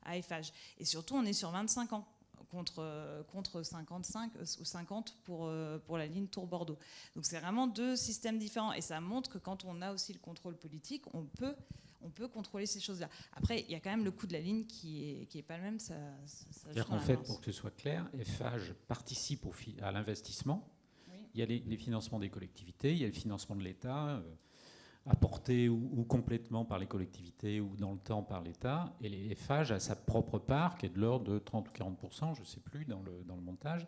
Eiffage. Et surtout, on est sur 25 ans. contre 55 ou 50 pour la ligne Tours-Bordeaux. Donc c'est vraiment deux systèmes différents. Et ça montre que quand on a aussi le contrôle politique, on peut contrôler ces choses-là. Après, il y a quand même le coût de la ligne qui est pas le même. C'est-à-dire qu'en fait, pour que ce soit clair, Eiffage participe à l'investissement. Oui. Il y a les financements des collectivités, il y a le financement de l'État, apporté ou complètement par les collectivités ou dans le temps par l'État. Et Eiffage a sa propre part, qui est de l'ordre de 30 ou 40%, je ne sais plus, dans le montage.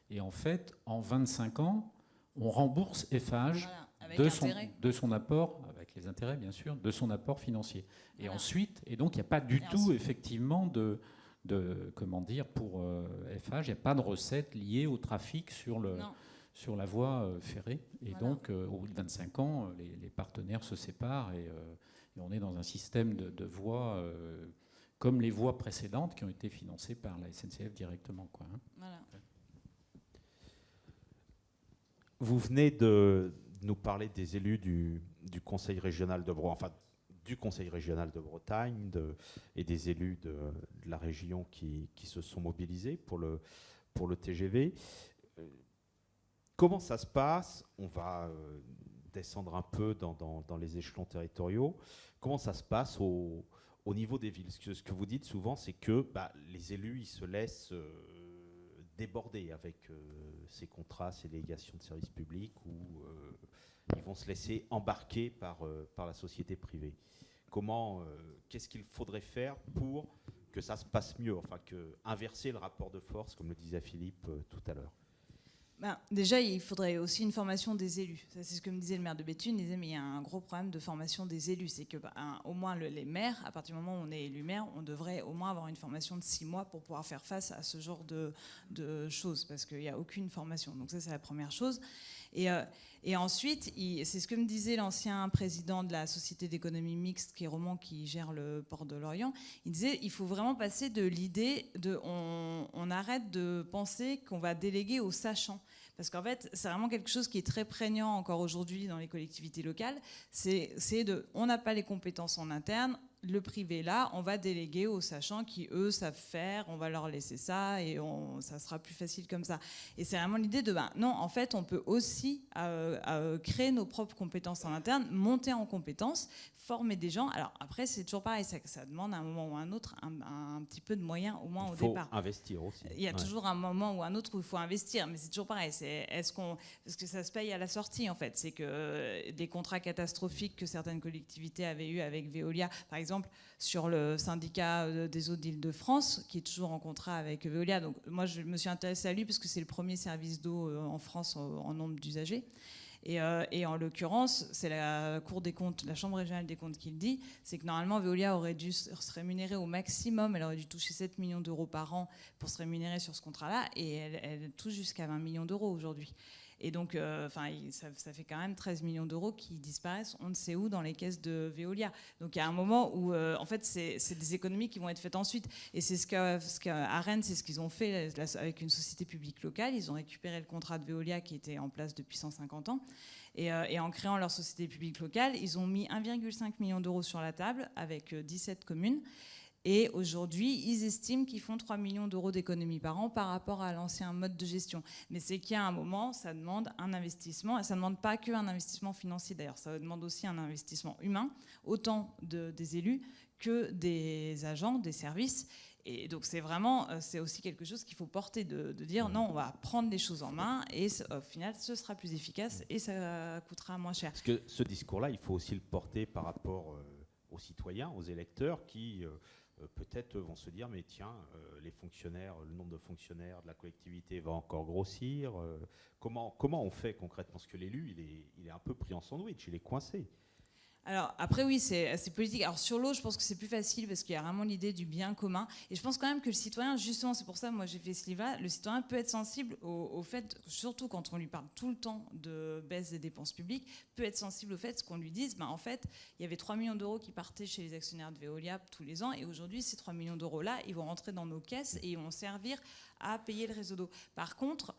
Et en fait, en 25 ans, on rembourse Eiffage de son apport, avec les intérêts bien sûr, de son apport financier. Et ensuite, et donc il n'y a pas du tout effectivement comment dire, pour Eiffage, il n'y a pas de recettes liées au trafic sur la voie ferrée. Et donc, au bout de 25 ans, les partenaires se séparent et on est dans un système de voies comme les voies précédentes qui ont été financées par la SNCF directement, quoi, hein. Voilà. Vous venez de nous parler des élus du Conseil régional de Bretagne, enfin du Conseil régional de Bretagne et des élus de la région qui se sont mobilisés pour le TGV. Comment ça se passe? On va descendre un peu dans les échelons territoriaux. Comment ça se passe au niveau des villes? Ce que vous dites souvent, c'est que les élus, ils se laissent déborder avec ces contrats, ces délégations de services publics, où ils vont se laisser embarquer par la société privée. Qu'est-ce qu'il faudrait faire pour que ça se passe mieux, enfin inverser le rapport de force, comme le disait Philippe tout à l'heure? Déjà, il faudrait aussi une formation des élus. Ça, c'est ce que me disait le maire de Béthune. Il disait, mais il y a un gros problème de formation des élus. C'est que, au moins, les maires, à partir du moment où on est élu maire, on devrait au moins avoir une formation de 6 mois pour pouvoir faire face à ce genre de choses, parce qu'il n'y a aucune formation. Donc ça, c'est la première chose. Et ensuite, c'est ce que me disait l'ancien président de la Société d'économie mixte, qui est Roman, qui gère le port de Lorient. Il disait, il faut vraiment passer de l'idée on arrête de penser qu'on va déléguer aux sachants. Parce qu'en fait, c'est vraiment quelque chose qui est très prégnant encore aujourd'hui dans les collectivités locales. On n'a pas les compétences en interne. Le privé, là, on va déléguer aux sachants qui, eux, savent faire, on va leur laisser ça et ça sera plus facile comme ça. Et c'est vraiment l'idée non, en fait, on peut aussi créer nos propres compétences en interne, monter en compétences, former des gens. Alors après, c'est toujours pareil, ça demande à un moment ou à un autre un petit peu de moyens, au moins au départ. Il faut investir aussi. Il y a toujours un moment ou un autre où il faut investir, mais c'est toujours pareil. Parce que ça se paye à la sortie, en fait. C'est que des contrats catastrophiques que certaines collectivités avaient eu avec Veolia, par exemple, sur le syndicat des eaux d'Île-de-France, qui est toujours en contrat avec Veolia. Donc moi, je me suis intéressée à lui parce que c'est le premier service d'eau en France en nombre d'usagers. Et en l'occurrence, c'est la Cour des comptes, la Chambre régionale des comptes qui le dit, c'est que normalement Veolia aurait dû se rémunérer au maximum, elle aurait dû toucher 7 millions d'euros par an pour se rémunérer sur ce contrat-là, et elle touche jusqu'à 20 millions d'euros aujourd'hui. Et donc, ça fait quand même 13 millions d'euros qui disparaissent, on ne sait où, dans les caisses de Veolia. Donc, il y a un moment où, en fait, c'est des économies qui vont être faites ensuite. Et c'est à Rennes, c'est ce qu'ils ont fait avec une société publique locale. Ils ont récupéré le contrat de Veolia qui était en place depuis 150 ans. Et en créant leur société publique locale, ils ont mis 1,5 million d'euros sur la table avec 17 communes. Et aujourd'hui, ils estiment qu'ils font 3 millions d'euros d'économies par an par rapport à l'ancien mode de gestion. Mais c'est qu'il y a un moment, ça demande un investissement. Et ça ne demande pas qu'un investissement financier, d'ailleurs. Ça demande aussi un investissement humain, autant des élus que des agents, des services. Et donc c'est aussi quelque chose qu'il faut porter, de dire non, on va prendre les choses en main et au final, ce sera plus efficace et ça coûtera moins cher. Parce que ce discours-là, il faut aussi le porter par rapport aux citoyens, aux électeurs qui... peut-être vont se dire, mais tiens, les fonctionnaires, le nombre de fonctionnaires de la collectivité va encore grossir. Comment on fait concrètement? Parce que l'élu, il est un peu pris en sandwich, il est coincé. Alors après oui, c'est politique. Alors sur l'eau, je pense que c'est plus facile parce qu'il y a vraiment l'idée du bien commun. Et je pense quand même que le citoyen, justement, c'est pour ça moi j'ai fait ce livre-là, le citoyen peut être sensible au fait, surtout quand on lui parle tout le temps de baisse des dépenses publiques, peut être sensible au fait qu'on lui dise, en fait, il y avait 3 millions d'euros qui partaient chez les actionnaires de Veolia tous les ans et aujourd'hui, ces 3 millions d'euros-là, ils vont rentrer dans nos caisses et ils vont servir à payer le réseau d'eau. Par contre,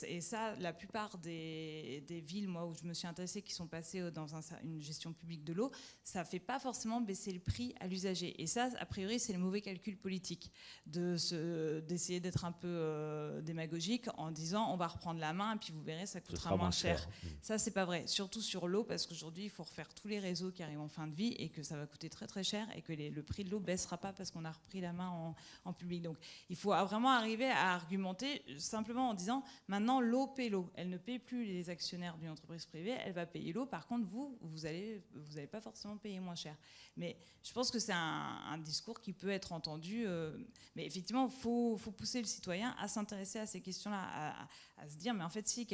Et ça, la plupart des villes, moi, où je me suis intéressée, qui sont passées dans une gestion publique de l'eau, ça ne fait pas forcément baisser le prix à l'usager. Et ça, a priori, c'est le mauvais calcul politique d'essayer d'être un peu démagogique en disant on va reprendre la main et puis vous verrez, ça coûtera moins cher. Ça, c'est pas vrai. Surtout sur l'eau, parce qu'aujourd'hui, il faut refaire tous les réseaux qui arrivent en fin de vie et que ça va coûter très très cher et que le prix de l'eau baissera pas parce qu'on a repris la main en public. Donc, il faut vraiment arriver à argumenter simplement en disant maintenant, l'eau paie l'eau. Elle ne paie plus les actionnaires d'une entreprise privée, elle va payer l'eau. Par contre, vous allez pas forcément payer moins cher. Mais je pense que c'est un discours qui peut être entendu. Mais effectivement, il faut pousser le citoyen à s'intéresser à ces questions-là, à se dire, mais en fait, si.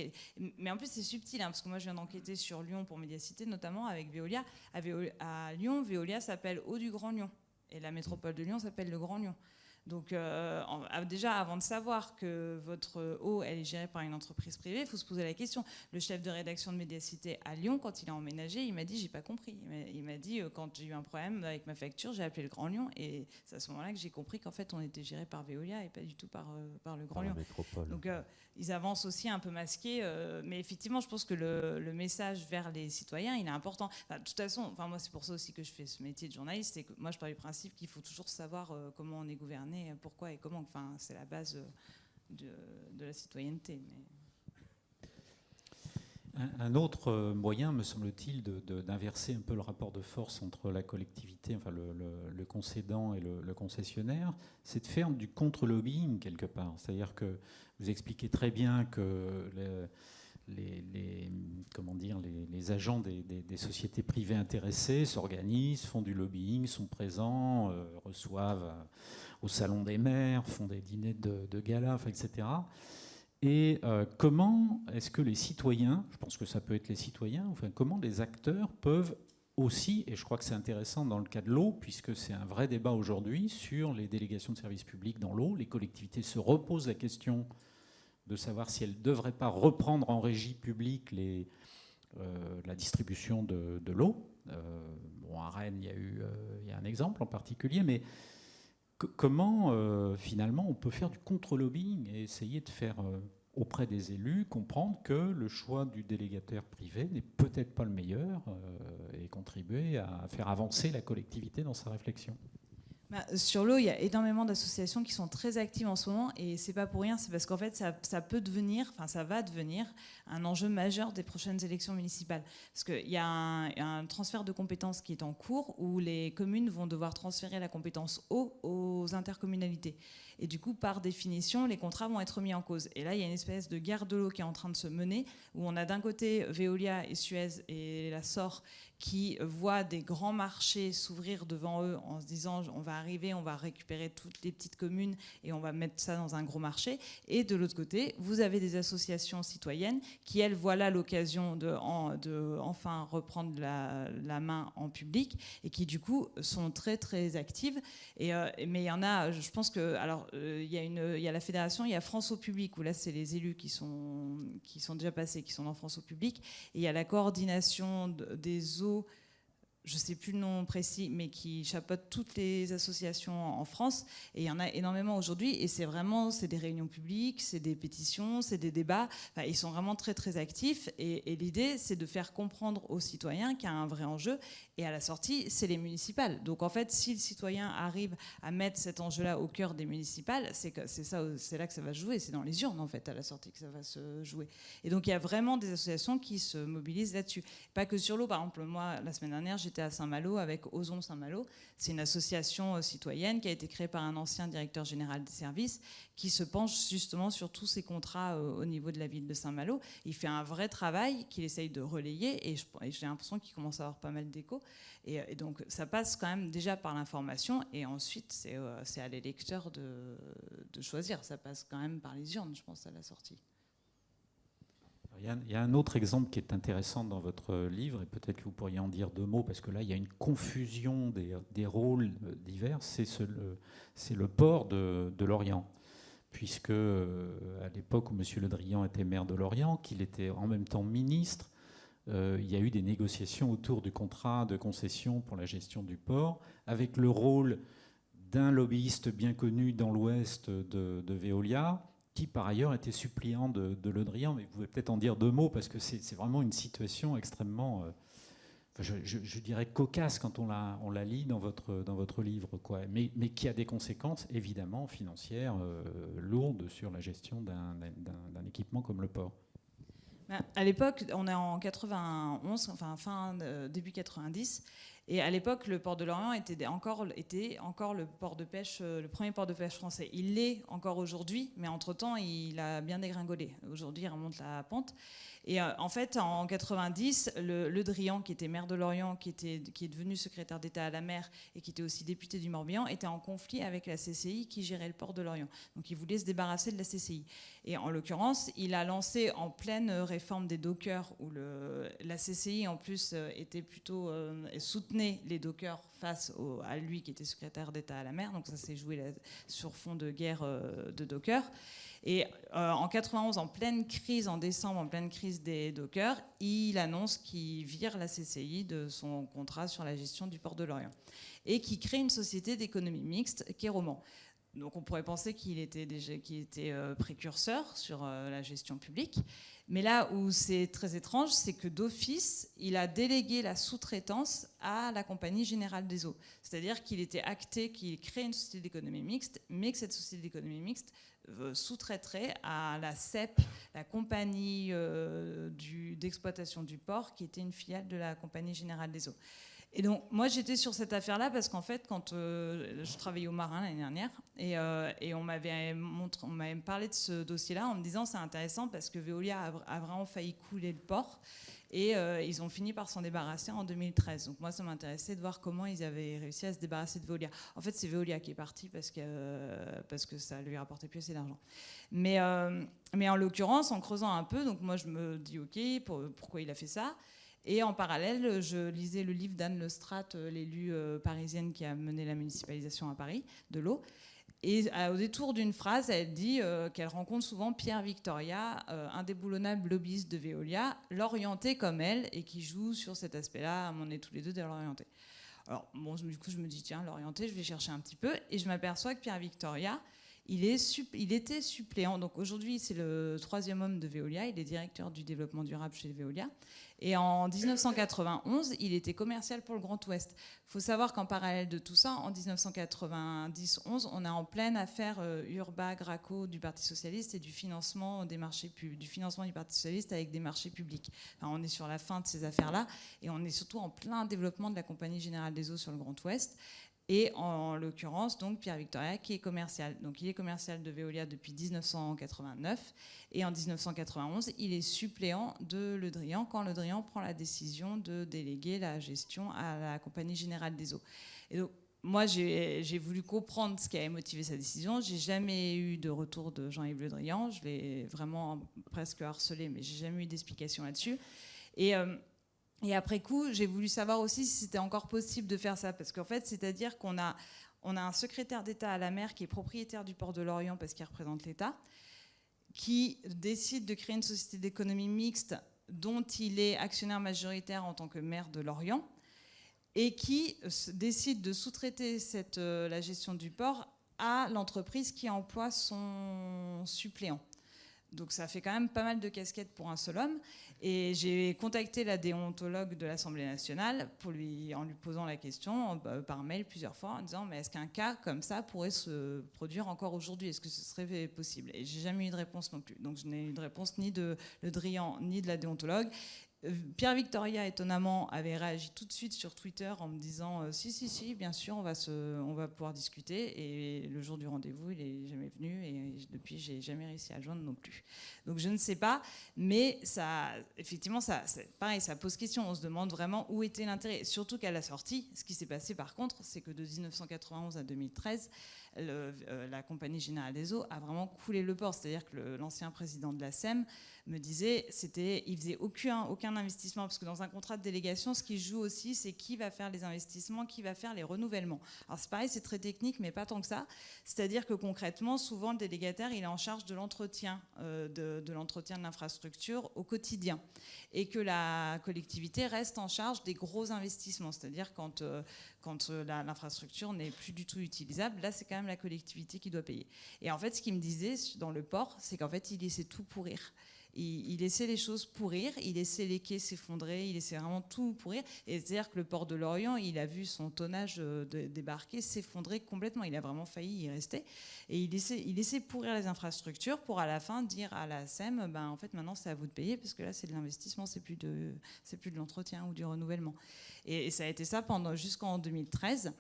Mais en plus, c'est subtil, hein, parce que moi, je viens d'enquêter sur Lyon pour Médiacité, notamment avec Veolia. À Lyon, Veolia s'appelle Eau du Grand Lyon. Et la métropole de Lyon s'appelle le Grand Lyon. Donc déjà, avant de savoir que votre eau, elle est gérée par une entreprise privée, il faut se poser la question. Le chef de rédaction de Médiacité à Lyon, quand il a emménagé, il m'a dit, j'ai pas compris. Il m'a dit, quand j'ai eu un problème avec ma facture, j'ai appelé le Grand Lyon. Et c'est à ce moment-là que j'ai compris qu'en fait, on était géré par Veolia et pas du tout par le Grand Lyon. Donc ils avancent aussi un peu masqués. Mais effectivement, je pense que le message vers les citoyens, il est important. Enfin, de toute façon, moi, c'est pour ça aussi que je fais ce métier de journaliste. C'est que moi, je pars du principe qu'il faut toujours savoir comment on est gouverné, pourquoi et comment. Enfin, c'est la base de la citoyenneté. Un autre moyen, me semble-t-il, d'inverser un peu le rapport de force entre la collectivité, enfin le concédant et le concessionnaire, c'est de faire du contre-lobbying quelque part. C'est-à-dire que vous expliquez très bien que les agents des sociétés privées intéressées s'organisent, font du lobbying, sont présents, reçoivent au Salon des maires, font des dîners de gala, etc. Et comment est-ce que les citoyens, je pense que ça peut être les citoyens, enfin, comment les acteurs peuvent aussi, et je crois que c'est intéressant dans le cas de l'eau, puisque c'est un vrai débat aujourd'hui sur les délégations de services publics dans l'eau, les collectivités se reposent la question de savoir si elles ne devraient pas reprendre en régie publique la distribution de l'eau. À Rennes, il y a un exemple en particulier, mais comment finalement on peut faire du contre-lobbying et essayer de faire auprès des élus comprendre que le choix du délégataire privé n'est peut-être pas le meilleur et contribuer à faire avancer la collectivité dans sa réflexion. Sur l'eau, il y a énormément d'associations qui sont très actives en ce moment et c'est pas pour rien, c'est parce qu'en fait ça va devenir un enjeu majeur des prochaines élections municipales. Parce qu'il y a un transfert de compétences qui est en cours où les communes vont devoir transférer la compétence eau aux intercommunalités. Et du coup, par définition, les contrats vont être mis en cause. Et là, il y a une espèce de guerre de l'eau qui est en train de se mener, où on a d'un côté Veolia et Suez et la SOR qui voient des grands marchés s'ouvrir devant eux en se disant on va arriver, on va récupérer toutes les petites communes et on va mettre ça dans un gros marché. Et de l'autre côté, vous avez des associations citoyennes qui, elles, voient là l'occasion de enfin reprendre la main en public et qui, du coup, sont très, très actives. Mais il y en a, je pense que... Alors, il y a la fédération, il y a France au public, où là, c'est les élus qui sont déjà passés, qui sont dans France au public. Et il y a la coordination des eaux, je ne sais plus le nom précis, mais qui chapeaute toutes les associations en France. Et il y en a énormément aujourd'hui. Et c'est des réunions publiques, c'est des pétitions, c'est des débats. Enfin, ils sont vraiment très, très actifs. Et l'idée, c'est de faire comprendre aux citoyens qu'il y a un vrai enjeu. Et à la sortie, c'est les municipales. Donc en fait, si le citoyen arrive à mettre cet enjeu-là au cœur des municipales, c'est là que ça va se jouer. C'est dans les urnes, en fait, à la sortie que ça va se jouer. Et donc il y a vraiment des associations qui se mobilisent là-dessus. Pas que sur l'eau. Par exemple, moi, la semaine dernière, j'étais à Saint-Malo avec Ozon Saint-Malo. C'est une association citoyenne qui a été créée par un ancien directeur général des services qui se penche justement sur tous ces contrats au niveau de la ville de Saint-Malo. Il fait un vrai travail qu'il essaye de relayer et j'ai l'impression qu'il commence à avoir pas mal d'écho. Et donc ça passe quand même déjà par l'information et ensuite c'est à l'électeur de choisir. Ça passe quand même par les urnes, je pense, à la sortie. Il y a un autre exemple qui est intéressant dans votre livre, et peut-être que vous pourriez en dire deux mots, parce que là, il y a une confusion des rôles divers. C'est le port de Lorient, puisque à l'époque où M. Le Drian était maire de Lorient, qu'il était en même temps ministre, il y a eu des négociations autour du contrat de concession pour la gestion du port, avec le rôle d'un lobbyiste bien connu dans l'Ouest de Veolia, qui par ailleurs était suppléant de Le Drian, mais vous pouvez peut-être en dire 2 mots, parce que c'est vraiment une situation extrêmement, je dirais, cocasse quand on la lit dans votre livre, quoi. Mais qui a des conséquences évidemment financières lourdes sur la gestion d'un équipement comme le port. À l'époque, on est en 91, enfin début 90, et à l'époque, le port de Lorient était encore le port de pêche, le premier port de pêche français. Il l'est encore aujourd'hui, mais entre-temps, il a bien dégringolé. Aujourd'hui, il remonte la pente. Et en fait, en 90, Le Drian, qui était maire de Lorient, qui est devenu secrétaire d'État à la mer et qui était aussi député du Morbihan, était en conflit avec la CCI qui gérait le port de Lorient. Donc il voulait se débarrasser de la CCI. Et en l'occurrence, il a lancé en pleine réforme des dockers, où la CCI en plus était plutôt soutenait les dockers face à lui qui était secrétaire d'État à la mer. Donc ça s'est joué sur fond de guerre de dockers. Et en 91, en pleine crise, en décembre, en pleine crise des dockers, il annonce qu'il vire la CCI de son contrat sur la gestion du port de Lorient et qu'il crée une société d'économie mixte, Kéroman. Donc on pourrait penser qu'il était précurseur sur la gestion publique. Mais là où c'est très étrange, c'est que d'office, il a délégué la sous-traitance à la Compagnie Générale des Eaux. C'est-à-dire qu'il était acté qu'il crée une société d'économie mixte, mais que cette société d'économie mixte sous-traiterait à la CEP, la compagnie d'exploitation du port, qui était une filiale de la Compagnie Générale des Eaux. Et donc, moi, j'étais sur cette affaire-là parce qu'en fait, quand je travaillais au Marin l'année dernière, et on m'avait parlé de ce dossier-là en me disant c'est intéressant parce que Veolia a vraiment failli couler le port et ils ont fini par s'en débarrasser en 2013. Donc moi, ça m'intéressait de voir comment ils avaient réussi à se débarrasser de Veolia. En fait, c'est Veolia qui est parti parce que ça lui rapportait plus assez d'argent. Mais en l'occurrence, en creusant un peu, donc moi, je me dis ok, pourquoi il a fait ça ? Et en parallèle, je lisais le livre d'Anne Lestrade, l'élue parisienne qui a mené la municipalisation à Paris de l'eau. Et au détour d'une phrase, elle dit qu'elle rencontre souvent Pierre Victoria, indéboulonnable lobbyiste de Veolia, l'orienté comme elle, et qui joue sur cet aspect-là. On est tous les deux de l'orienté. Alors, bon, du coup, je me dis, tiens, l'orienté, je vais chercher un petit peu. Et je m'aperçois que Pierre Victoria, il était suppléant. Donc aujourd'hui, c'est le 3e homme de Veolia. Il est directeur du développement durable chez Veolia. Et en 1991, il était commercial pour le Grand Ouest. Il faut savoir qu'en parallèle de tout ça, en 1990-11, on est en pleine affaire Urbac, Graco du Parti Socialiste et du financement du Parti Socialiste avec des marchés publics. Enfin, on est sur la fin de ces affaires-là et on est surtout en plein développement de la Compagnie Générale des Eaux sur le Grand Ouest. Et en l'occurrence, donc, Pierre Victoria, qui est commercial. Donc, il est commercial de Veolia depuis 1989. Et en 1991, il est suppléant de Le Drian quand Le Drian prend la décision de déléguer la gestion à la Compagnie Générale des Eaux. Et donc, moi, j'ai voulu comprendre ce qui avait motivé sa décision. J'ai jamais eu de retour de Jean-Yves Le Drian. Je l'ai vraiment presque harcelé, mais j'ai jamais eu d'explication là-dessus. Et après coup, j'ai voulu savoir aussi si c'était encore possible de faire ça. Parce qu'en fait, c'est-à-dire qu'on a un secrétaire d'État à la mer qui est propriétaire du port de Lorient parce qu'il représente l'État, qui décide de créer une société d'économie mixte dont il est actionnaire majoritaire en tant que maire de Lorient et qui décide de sous-traiter la gestion du port à l'entreprise qui emploie son suppléant. Donc ça fait quand même pas mal de casquettes pour un seul homme. Et j'ai contacté la déontologue de l'Assemblée nationale en lui posant la question par mail plusieurs fois en disant mais est-ce qu'un cas comme ça pourrait se produire encore aujourd'hui ? Est-ce que ce serait possible ? Et j'ai jamais eu de réponse non plus. Donc je n'ai eu de réponse ni de Le Drian ni de la déontologue. Pierre Victoria, étonnamment, avait réagi tout de suite sur Twitter en me disant si, bien sûr, on va pouvoir discuter. Et le jour du rendez-vous, il n'est jamais venu. Et depuis, j'ai jamais réussi à le joindre non plus. Donc je ne sais pas. Mais ça, effectivement, pareil, ça pose question. On se demande vraiment où était l'intérêt. Surtout qu'à la sortie, ce qui s'est passé par contre, c'est que de 1991 à 2013, la Compagnie Générale des Eaux a vraiment coulé le port. C'est-à-dire que l'ancien président de la SEM me disait il faisait aucun aucun investissement, parce que dans un contrat de délégation, ce qui joue aussi, c'est qui va faire les investissements, qui va faire les renouvellements. Alors c'est pareil, c'est très technique, mais pas tant que ça. C'est-à-dire que concrètement, souvent, le délégataire, il est en charge de l'entretien de l'infrastructure au quotidien, et que la collectivité reste en charge des gros investissements, c'est-à-dire quand l'infrastructure n'est plus du tout utilisable, là, c'est quand même la collectivité qui doit payer. Et en fait, ce qu'il me disait dans le port, c'est qu'en fait, il laissait tout pourrir. Il laissait les choses pourrir, il laissait les quais s'effondrer, il laissait vraiment tout pourrir. Et c'est-à-dire que le port de Lorient, il a vu son tonnage débarquer, s'effondrer complètement. Il a vraiment failli y rester. Et il laissait pourrir les infrastructures pour à la fin dire à la SEM, en fait maintenant c'est à vous de payer, parce que là c'est de l'investissement, c'est plus de l'entretien ou du renouvellement. Et ça a été ça jusqu'en 2013.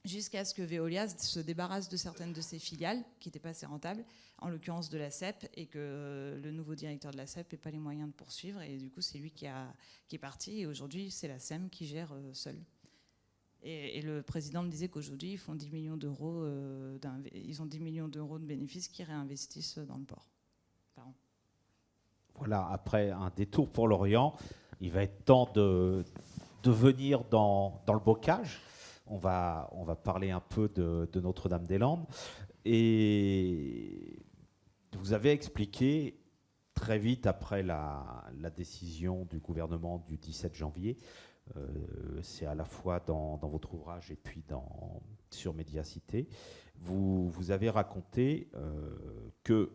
Jusqu'à ce que Veolia se débarrasse de certaines de ses filiales qui n'étaient pas assez rentables, en l'occurrence de la CEP, et que le nouveau directeur de la CEP n'ait pas les moyens de poursuivre. Et du coup, c'est lui qui est parti. Et aujourd'hui, c'est la SEM qui gère seule. Et le président me disait qu'aujourd'hui, ils font 10 millions d'euros ils ont 10 millions d'euros de bénéfices qu'ils réinvestissent dans le port par an. Voilà, après un détour pour l'Orient, il va être temps de venir dans le bocage. On va parler un peu de Notre-Dame-des-Landes. Et vous avez expliqué très vite après la décision du gouvernement du 17 janvier, c'est à la fois dans votre ouvrage et puis sur Médiacité, vous avez raconté que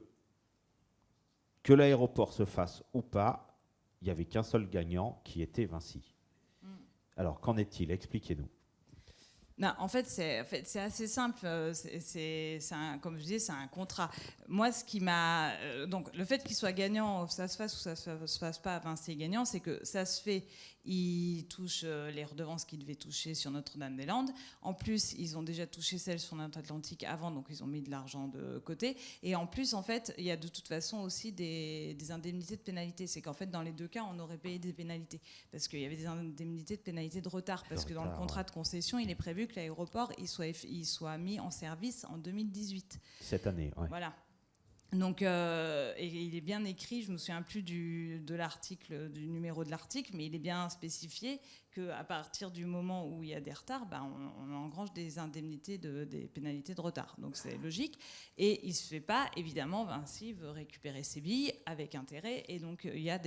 l'aéroport se fasse ou pas, il n'y avait qu'un seul gagnant qui était Vinci. Alors, qu'en est-il? Expliquez-nous. Non, en fait, c'est assez simple. Comme je disais, c'est un contrat. Moi, ce qui m'a... donc, le fait qu'il soit gagnant, ça se fasse ou ça se fasse pas, Vinci est gagnant, c'est que ça se fait, ils touchent les redevances qu'ils devaient toucher sur Notre-Dame-des-Landes. En plus, ils ont déjà touché celles sur Atlantique avant, donc ils ont mis de l'argent de côté. Et en plus, en fait, il y a de toute façon aussi des indemnités de pénalité. C'est qu'en fait, dans les deux cas, on aurait payé des pénalités. Parce qu'il y avait des indemnités de pénalité de retard. Parce que dans le contrat de concession, il est prévu que l'aéroport il soit mis en service en 2018. Cette année, oui. Voilà. Donc, et il est bien écrit, je ne me souviens plus du numéro de l'article, mais il est bien spécifié qu'à partir du moment où il y a des retards, on engrange des indemnités, des pénalités de retard. Donc c'est logique. Et il ne se fait pas, évidemment, Vinci veut récupérer ses billes avec intérêt. Et donc, il y a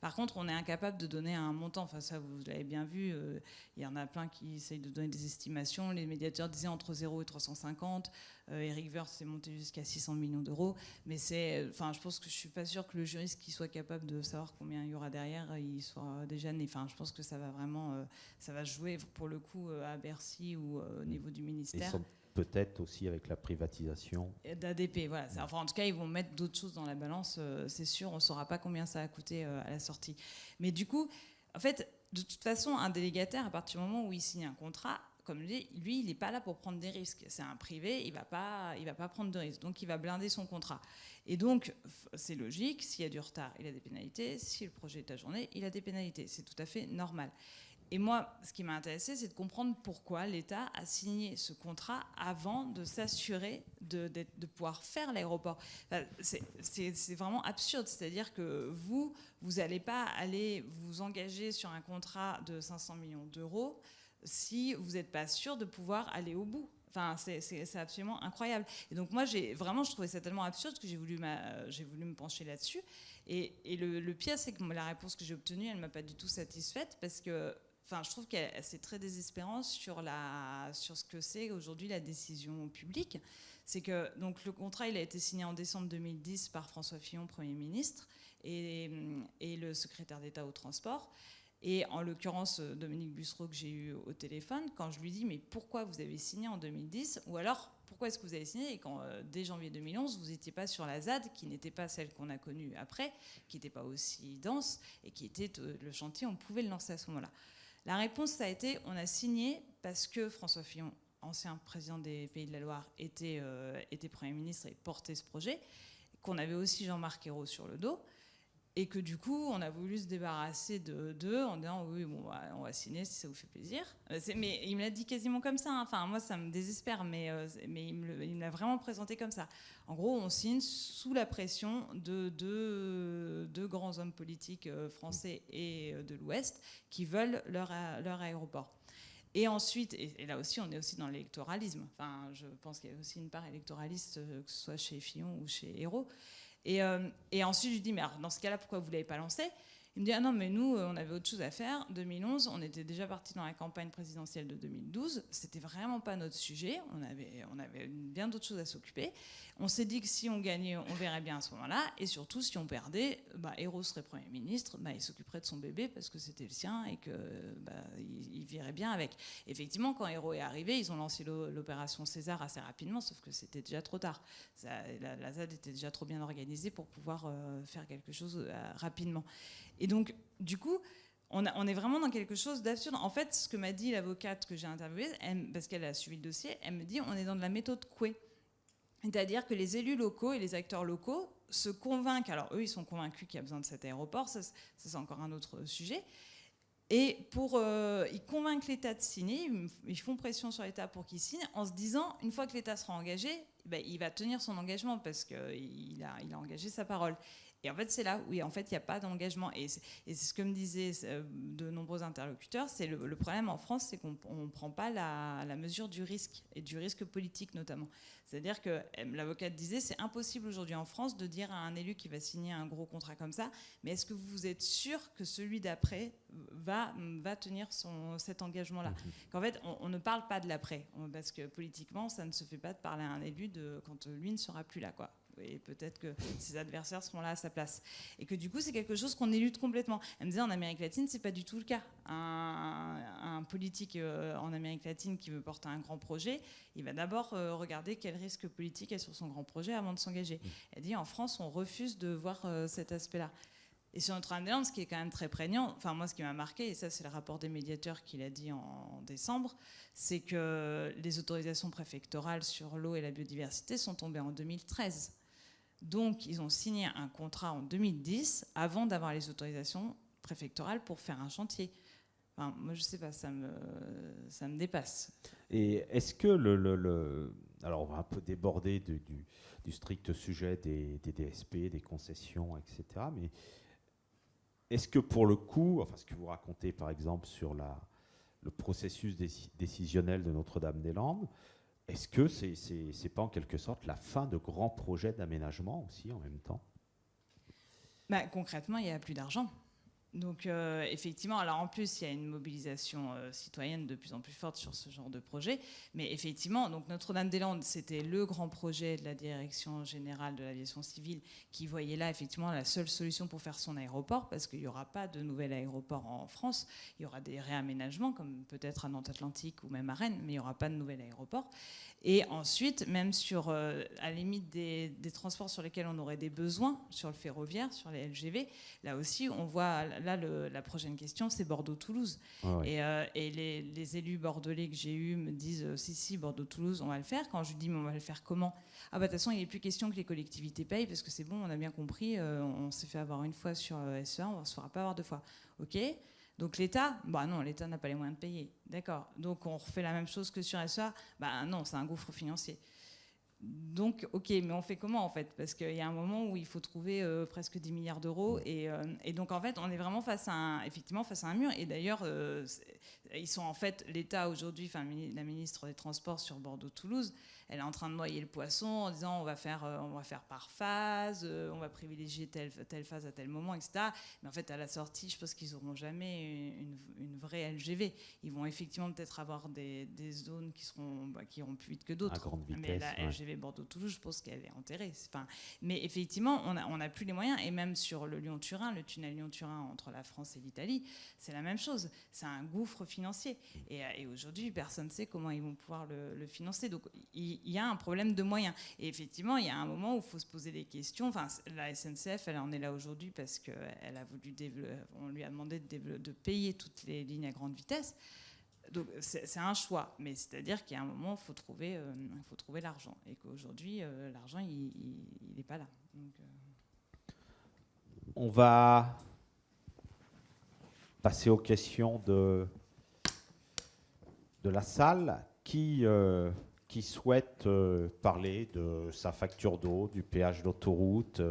par contre, on est incapable de donner un montant. Enfin, ça, vous l'avez bien vu, il y en a plein qui essayent de donner des estimations. Les médiateurs disaient entre 0 et 350. Eric Woerth s'est monté jusqu'à 600 millions d'euros. Mais je pense que je ne suis pas sûre que le juriste qui soit capable de savoir combien il y aura derrière, il soit déjà né. Enfin, je pense que ça va vraiment ça va jouer pour le coup à Bercy ou au niveau du ministère. Et peut-être aussi avec la privatisation d'ADP. Voilà. En tout cas, ils vont mettre d'autres choses dans la balance, c'est sûr. On ne saura pas combien ça a coûté à la sortie. Mais du coup, en fait, de toute façon, un délégataire, à partir du moment où il signe un contrat, comme lui, il n'est pas là pour prendre des risques. C'est un privé, il va pas prendre de risques. Donc, il va blinder son contrat. Et donc, c'est logique, s'il y a du retard, il a des pénalités. Si le projet est ajourné, il a des pénalités. C'est tout à fait normal. Et moi, ce qui m'a intéressé, c'est de comprendre pourquoi l'État a signé ce contrat avant de s'assurer de pouvoir faire l'aéroport. Enfin, c'est vraiment absurde. C'est-à-dire que vous n'allez pas aller vous engager sur un contrat de 500 millions d'euros si vous n'êtes pas sûr de pouvoir aller au bout. Enfin, c'est absolument incroyable. Et donc moi, je trouvais ça tellement absurde que j'ai voulu me pencher là-dessus. Et le pire, c'est que la réponse que j'ai obtenue, elle ne m'a pas du tout satisfaite parce que je trouve que c'est très désespérant sur ce que c'est aujourd'hui la décision publique. C'est que donc, le contrat il a été signé en décembre 2010 par François Fillon, Premier ministre, et le secrétaire d'État au transport. Et en l'occurrence, Dominique Bussereau, que j'ai eu au téléphone, quand je lui dis « Mais pourquoi vous avez signé en 2010 ?» ou alors « Pourquoi est-ce que vous avez signé ?» et quand, dès janvier 2011, vous n'étiez pas sur la ZAD, qui n'était pas celle qu'on a connue après, qui n'était pas aussi dense, et qui était le chantier, on pouvait le lancer à ce moment-là. La réponse, ça a été, on a signé parce que François Fillon, ancien président des Pays de la Loire, était Premier ministre et portait ce projet, qu'on avait aussi Jean-Marc Ayrault sur le dos, Et que du coup, on a voulu se débarrasser d'eux en disant oui, bon, on va signer si ça vous fait plaisir. Mais il me l'a dit quasiment comme ça. Hein. Enfin, moi, ça me désespère, mais il me l'a vraiment présenté comme ça. En gros, on signe sous la pression de deux grands hommes politiques français et de l'Ouest qui veulent leur aéroport. Et ensuite, et là aussi, on est aussi dans l'électoralisme. Enfin, je pense qu'il y a aussi une part électoraliste, que ce soit chez Fillon ou chez Ayrault. Et ensuite, je lui dis, mais alors, dans ce cas-là, pourquoi vous ne l'avez pas lancé ? Il me dit, ah non, mais nous, on avait autre chose à faire. 2011, on était déjà parti dans la campagne présidentielle de 2012. C'était vraiment pas notre sujet. On avait bien d'autres choses à s'occuper. On s'est dit que si on gagnait, on verrait bien à ce moment-là. Et surtout, si on perdait, Ayrault serait Premier ministre. Il s'occuperait de son bébé parce que c'était le sien et qu'il virait bien avec. Effectivement, quand Ayrault est arrivé, ils ont lancé l'opération César assez rapidement, sauf que c'était déjà trop tard. La ZAD était déjà trop bien organisée pour pouvoir faire quelque chose rapidement. Et donc, du coup, on est vraiment dans quelque chose d'absurde. En fait, ce que m'a dit l'avocate que j'ai interviewée, parce qu'elle a suivi le dossier, elle me dit on est dans de la méthode Coué. C'est-à-dire que les élus locaux et les acteurs locaux se convainquent. Alors, eux, ils sont convaincus qu'il y a besoin de cet aéroport. Ça c'est encore un autre sujet. Et ils convainquent l'État de signer, ils font pression sur l'État pour qu'il signe, en se disant, une fois que l'État sera engagé, il va tenir son engagement parce qu'il a engagé sa parole. Et en fait, c'est là où en fait, il n'y a pas d'engagement. Et c'est ce que me disaient de nombreux interlocuteurs, c'est le problème en France, c'est qu'on ne prend pas la mesure du risque, et du risque politique notamment. C'est-à-dire que l'avocate disait, c'est impossible aujourd'hui en France de dire à un élu qui va signer un gros contrat comme ça, mais est-ce que vous êtes sûr que celui d'après va tenir cet engagement-là ? Qu'en fait, on ne parle pas de l'après, parce que politiquement, ça ne se fait pas de parler à un élu quand lui ne sera plus là, quoi. Et peut-être que ses adversaires seront là à sa place. Et que du coup, c'est quelque chose qu'on élude complètement. Elle me disait, en Amérique latine, c'est pas du tout le cas. Un politique en Amérique latine qui veut porter un grand projet, il va d'abord regarder quel risque politique est sur son grand projet avant de s'engager. Elle dit, en France, on refuse de voir cet aspect-là. Et sur Notre-Dame-des-Landes, ce qui est quand même très prégnant, enfin moi ce qui m'a marqué, et ça c'est le rapport des médiateurs qui l'a dit en décembre, c'est que les autorisations préfectorales sur l'eau et la biodiversité sont tombées en 2013. Donc, ils ont signé un contrat en 2010 avant d'avoir les autorisations préfectorales pour faire un chantier. Enfin, moi, je ne sais pas, ça me dépasse. Et est-ce que alors, on va un peu déborder du strict sujet des DSP, des concessions, etc. Mais est-ce que pour le coup, enfin, ce que vous racontez par exemple sur le processus décisionnel de Notre-Dame-des-Landes, est-ce que c'est pas en quelque sorte la fin de grands projets d'aménagement aussi en même temps ? Concrètement, il n'y a plus d'argent. Donc effectivement, alors en plus, il y a une mobilisation citoyenne de plus en plus forte sur ce genre de projet. Mais effectivement, donc Notre-Dame-des-Landes, c'était le grand projet de la Direction générale de l'aviation civile qui voyait là effectivement la seule solution pour faire son aéroport, parce qu'il n'y aura pas de nouvel aéroport en France. Il y aura des réaménagements, comme peut-être à Nantes-Atlantique ou même à Rennes, mais il n'y aura pas de nouvel aéroport. Et ensuite, même sur, à la limite des transports sur lesquels on aurait des besoins, sur le ferroviaire, sur les LGV, là aussi, on voit, là, la prochaine question, c'est Bordeaux-Toulouse. Ah ouais. Et les élus bordelais que j'ai eus me disent, si, Bordeaux-Toulouse, on va le faire. Quand je lui dis, mais on va le faire comment ? Ah bah de toute façon, il n'est plus question que les collectivités payent, parce que c'est bon, on a bien compris, on s'est fait avoir une fois sur SEA, on ne se fera pas avoir deux fois. Ok ? Donc l'État, non, l'État n'a pas les moyens de payer. D'accord. Donc on refait la même chose que sur SEA. Non, c'est un gouffre financier. Donc, ok, mais on fait comment en fait ? Parce qu'il y a un moment où il faut trouver presque 10 milliards d'euros. Et donc en fait, on est vraiment face à un mur. Et d'ailleurs, ils sont en fait, l'État aujourd'hui, enfin la ministre des Transports sur Bordeaux-Toulouse, elle est en train de noyer le poisson en disant on va faire par phase, on va privilégier telle phase à tel moment, etc. Mais en fait, à la sortie, je pense qu'ils n'auront jamais une vraie LGV. Ils vont effectivement peut-être avoir des zones qui iront plus vite que d'autres. À grande vitesse, mais la LGV Bordeaux-Toulouse, je pense qu'elle est enterrée. Mais effectivement, on n'a plus les moyens. Et même sur le Lyon-Turin, le tunnel Lyon-Turin entre la France et l'Italie, c'est la même chose. C'est un gouffre financier. Et aujourd'hui, personne ne sait comment ils vont pouvoir le financer. Donc, il y a un problème de moyens. Et effectivement, il y a un moment où il faut se poser des questions. Enfin, la SNCF, elle en est là aujourd'hui parce qu'elle a voulu on lui a demandé de payer toutes les lignes à grande vitesse. Donc c'est un choix, mais c'est-à-dire qu'il y a un moment il faut trouver l'argent, et qu'aujourd'hui l'argent il n'est pas là. Donc, On va passer aux questions de la salle. Qui souhaite parler de sa facture d'eau, du péage d'autoroute,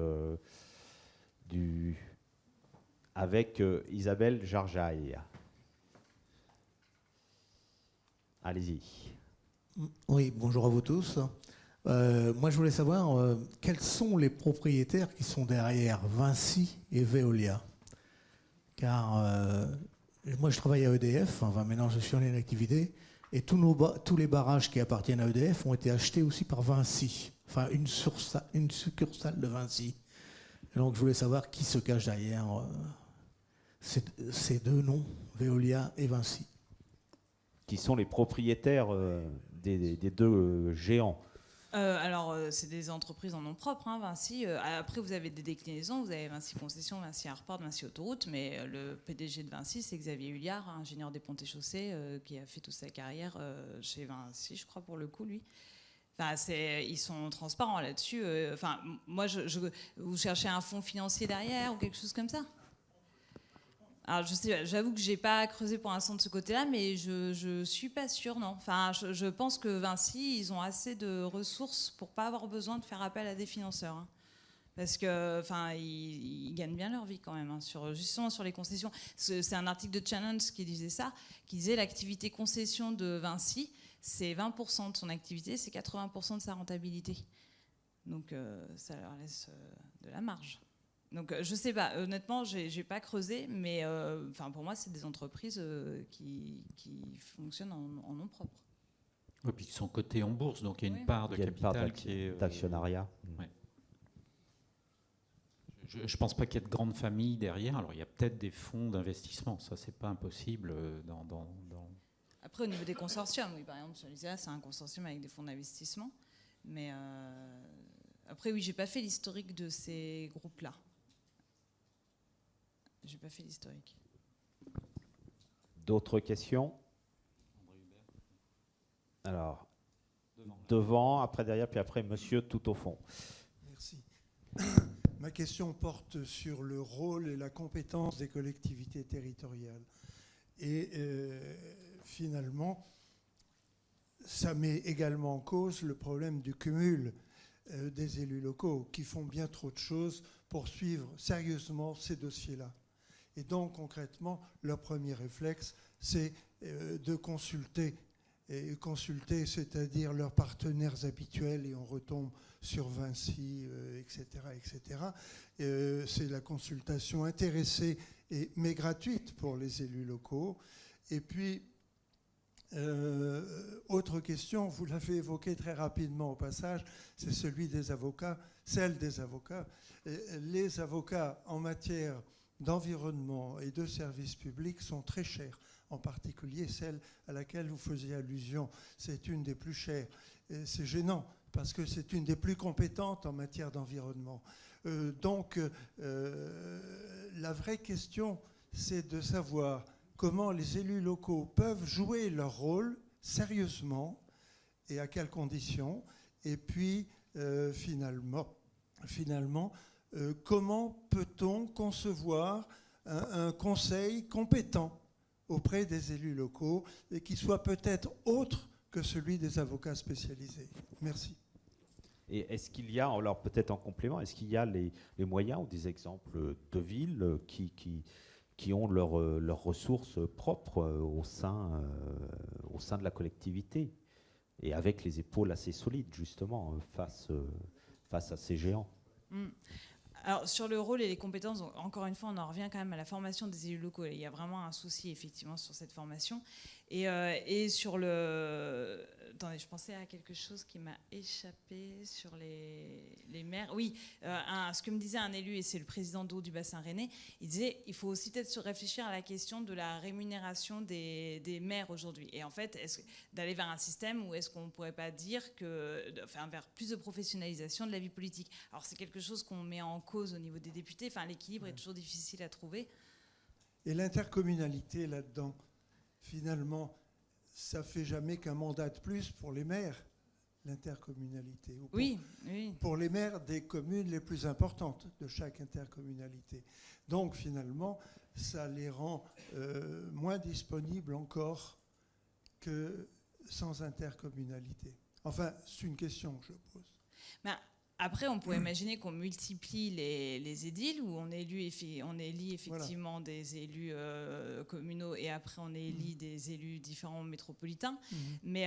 avec Isabelle Jarjaille. Allez-y. Oui, bonjour à vous tous. Moi, je voulais savoir quels sont les propriétaires qui sont derrière Vinci et Veolia. Car moi, je travaille à EDF, enfin maintenant je suis en activité, et tous les barrages qui appartiennent à EDF ont été achetés aussi par Vinci, enfin une succursale de Vinci. Et donc je voulais savoir qui se cache derrière ces deux noms, Veolia et Vinci. Qui sont les propriétaires des deux géants? C'est des entreprises en nom propre, hein, Vinci. Après, vous avez des déclinaisons. Vous avez Vinci Concession, Vinci Airport, Vinci Autoroute. Mais le PDG de Vinci, c'est Xavier Huillard, ingénieur des ponts et chaussées, qui a fait toute sa carrière chez Vinci, je crois, pour le coup, lui. Enfin, ils sont transparents là-dessus. Moi, vous cherchez un fonds financier derrière ou quelque chose comme ça? Alors, j'avoue que j'ai pas creusé pour l'instant de ce côté-là, mais je suis pas sûre, non. Enfin, je pense que Vinci, ils ont assez de ressources pour pas avoir besoin de faire appel à des financeurs, hein. Parce que, ils gagnent bien leur vie quand même, hein, justement sur les concessions. C'est un article de Challenge qui disait ça, qui disait l'activité concession de Vinci, c'est 20% de son activité, c'est 80% de sa rentabilité. Donc, ça leur laisse de la marge. Donc je sais pas, honnêtement, j'ai pas creusé, mais pour moi, c'est des entreprises qui fonctionnent en nom propre. Et puis qui sont cotées en bourse, donc il y a une part de capital qui est d'actionnariat. Ouais. Je ne pense pas qu'il y ait de grandes familles derrière. Alors il y a peut-être des fonds d'investissement, ça c'est pas impossible dans... Après, au niveau des consortiums, oui, par exemple, sur l'ISEA, c'est un consortium avec des fonds d'investissement, mais après, oui, j'ai pas fait l'historique de ces groupes-là. J'ai pas fait l'historique. D'autres questions? Alors, devant, après derrière, puis après monsieur tout au fond. Merci. Ma question porte sur le rôle et la compétence des collectivités territoriales. Et finalement, ça met également en cause le problème du cumul des élus locaux qui font bien trop de choses pour suivre sérieusement ces dossiers-là. Et donc, concrètement, leur premier réflexe, c'est de consulter, c'est-à-dire leurs partenaires habituels, et on retombe sur Vinci, etc., etc. C'est la consultation intéressée, mais gratuite pour les élus locaux. Et puis, autre question, vous l'avez évoqué très rapidement au passage, c'est celle des avocats. Les avocats en matière d'environnement et de services publics sont très chers, en particulier celle à laquelle vous faisiez allusion. C'est une des plus chères. Et c'est gênant parce que c'est une des plus compétentes en matière d'environnement. Donc, la vraie question, c'est de savoir comment les élus locaux peuvent jouer leur rôle sérieusement et à quelles conditions. Et puis, finalement, comment peut-on concevoir un conseil compétent auprès des élus locaux et qui soit peut-être autre que celui des avocats spécialisés? Merci. Et est-ce qu'il y a, alors peut-être en complément, est-ce qu'il y a les moyens ou des exemples de villes qui ont leurs ressources propres au sein de la collectivité et avec les épaules assez solides justement face à ces géants? Alors, sur le rôle et les compétences, donc, encore une fois, on en revient quand même à la formation des élus locaux. Il y a vraiment un souci, effectivement, sur cette formation. Et sur le... Attendez, je pensais à quelque chose qui m'a échappé sur les maires. Oui, ce que me disait un élu, et c'est le président d'eau du bassin rennais, il disait il faut aussi peut-être se réfléchir à la question de la rémunération des maires aujourd'hui. Et en fait, d'aller vers un système où est-ce qu'on ne pourrait pas dire vers plus de professionnalisation de la vie politique. Alors, c'est quelque chose qu'on met en cause au niveau des députés. Enfin, l'équilibre est toujours difficile à trouver. Et l'intercommunalité là-dedans, finalement, ça ne fait jamais qu'un mandat de plus pour les maires. l'intercommunalité. Ou Oui, oui. pour les maires des communes les plus importantes de chaque intercommunalité. Donc finalement, ça les rend moins disponibles encore que sans intercommunalité. Enfin, c'est une question que je pose. Ben, après, on pourrait imaginer qu'on multiplie les édiles, où on élit effectivement des élus communaux et après on élit des élus différents métropolitains. Mais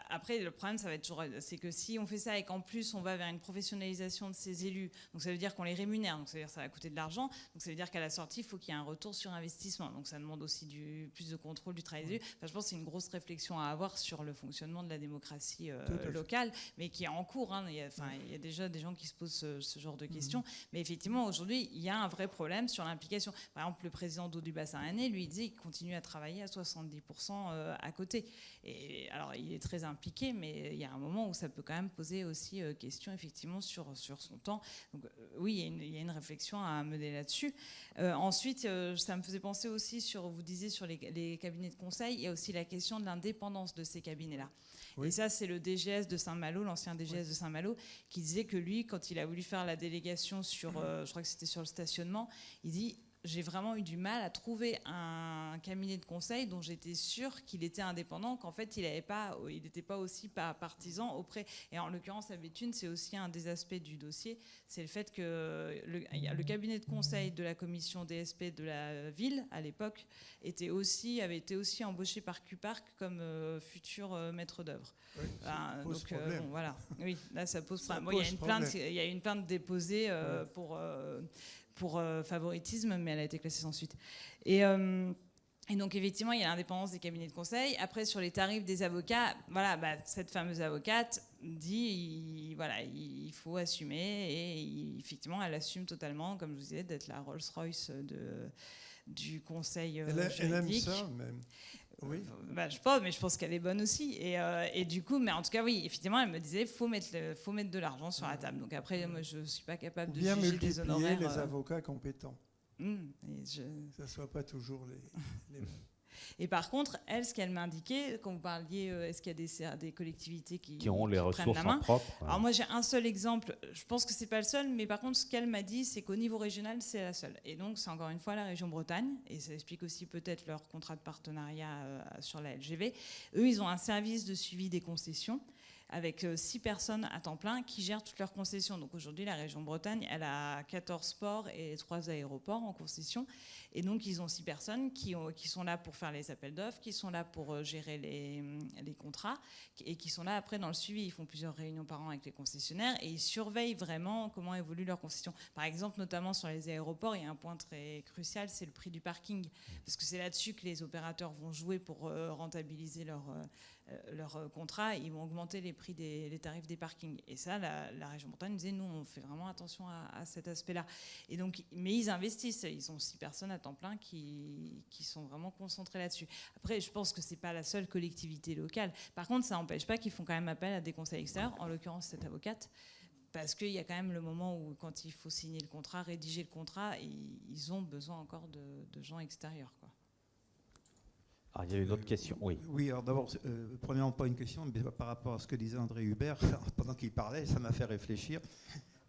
après, le problème, ça va être toujours, c'est que si on fait ça et qu'en plus on va vers une professionnalisation de ces élus, donc ça veut dire qu'on les rémunère, donc ça veut dire que ça va coûter de l'argent, donc ça veut dire qu'à la sortie, il faut qu'il y ait un retour sur investissement. Donc ça demande aussi plus de contrôle du travail des élus. Enfin, je pense que c'est une grosse réflexion à avoir sur le fonctionnement de la démocratie locale, mais qui est en cours. Hein. Il y a déjà des gens qui se posent ce genre de questions. Mais effectivement, aujourd'hui, il y a un vrai problème sur l'implication. Par exemple, le président d'eau du bassin rennais, lui, il disait qu'il continue à travailler à 70% à côté. Et alors, il est très impliqué, mais il y a un moment où ça peut quand même poser aussi question, effectivement, sur son temps. Donc, oui, il y a une réflexion à mener là-dessus. Ensuite, ça me faisait penser aussi vous disiez sur les cabinets de conseil, il y a aussi la question de l'indépendance de ces cabinets-là. Oui. Et ça, c'est le DGS de Saint-Malo, l'ancien DGS de Saint-Malo, qui disait que lui, quand il a voulu faire la délégation sur, je crois que c'était sur le stationnement, il dit « J'ai vraiment eu du mal à trouver un cabinet de conseil dont j'étais sûre qu'il était indépendant, qu'en fait, il n'était pas aussi partisan auprès... » Et en l'occurrence, à Béthune, c'est aussi un des aspects du dossier, c'est le fait que le cabinet de conseil de la commission DSP de la ville, à l'époque, avait été aussi embauché par Q-Park comme futur maître d'œuvre. Oui, ça pose problème. Bon, voilà. Oui, là, ça pose problème. Il y a une plainte déposée pour favoritisme, mais elle a été classée sans suite. Et donc, effectivement, il y a l'indépendance des cabinets de conseil. Après, sur les tarifs des avocats, voilà, cette fameuse avocate dit, il faut assumer. Et effectivement, elle assume totalement, comme je vous disais, d'être la Rolls-Royce du conseil juridique. Elle aime ça, même. Oui. Je pense qu'elle est bonne aussi. Et du coup, mais en tout cas, oui, effectivement, elle me disait faut mettre de l'argent sur la table. Donc après, moi, je ne suis pas capable de juger des honoraires. Les avocats compétents. Que ce ne soit pas toujours les mêmes. Et par contre, elle, ce qu'elle m'a indiqué, quand vous parliez, est-ce qu'il y a des collectivités qui ont les ressources en propre? Alors moi, j'ai un seul exemple. Je pense que c'est pas le seul, mais par contre, ce qu'elle m'a dit, c'est qu'au niveau régional, c'est la seule. Et donc, c'est encore une fois la région Bretagne, et ça explique aussi peut-être leur contrat de partenariat sur la LGV. Eux, ils ont un service de suivi des concessions avec 6 personnes à temps plein qui gèrent toutes leurs concessions. Donc aujourd'hui, la région Bretagne, elle a 14 ports et 3 aéroports en concession. Et donc, ils ont 6 personnes qui sont là pour faire les appels d'offres, qui sont là pour gérer les contrats et qui sont là après dans le suivi. Ils font plusieurs réunions par an avec les concessionnaires et ils surveillent vraiment comment évolue leur concession. Par exemple, notamment sur les aéroports, il y a un point très crucial, c'est le prix du parking. Parce que c'est là-dessus que les opérateurs vont jouer pour rentabiliser leur contrat. Ils vont augmenter les prix les tarifs des parkings. Et ça, la région Bretagne disait, nous, on fait vraiment attention à cet aspect-là. Et donc, mais ils investissent. Ils ont 6 personnes à temps plein qui sont vraiment concentrées là-dessus. Après, je pense que c'est pas la seule collectivité locale. Par contre, ça n'empêche pas qu'ils font quand même appel à des conseils extérieurs, en l'occurrence cette avocate, parce qu'il y a quand même le moment où, quand il faut signer le contrat, rédiger le contrat, ils ont besoin encore de gens extérieurs, quoi. Il y a une autre question, oui. Oui, alors d'abord, premièrement, pas une question, mais par rapport à ce que disait André Hubert, pendant qu'il parlait, ça m'a fait réfléchir.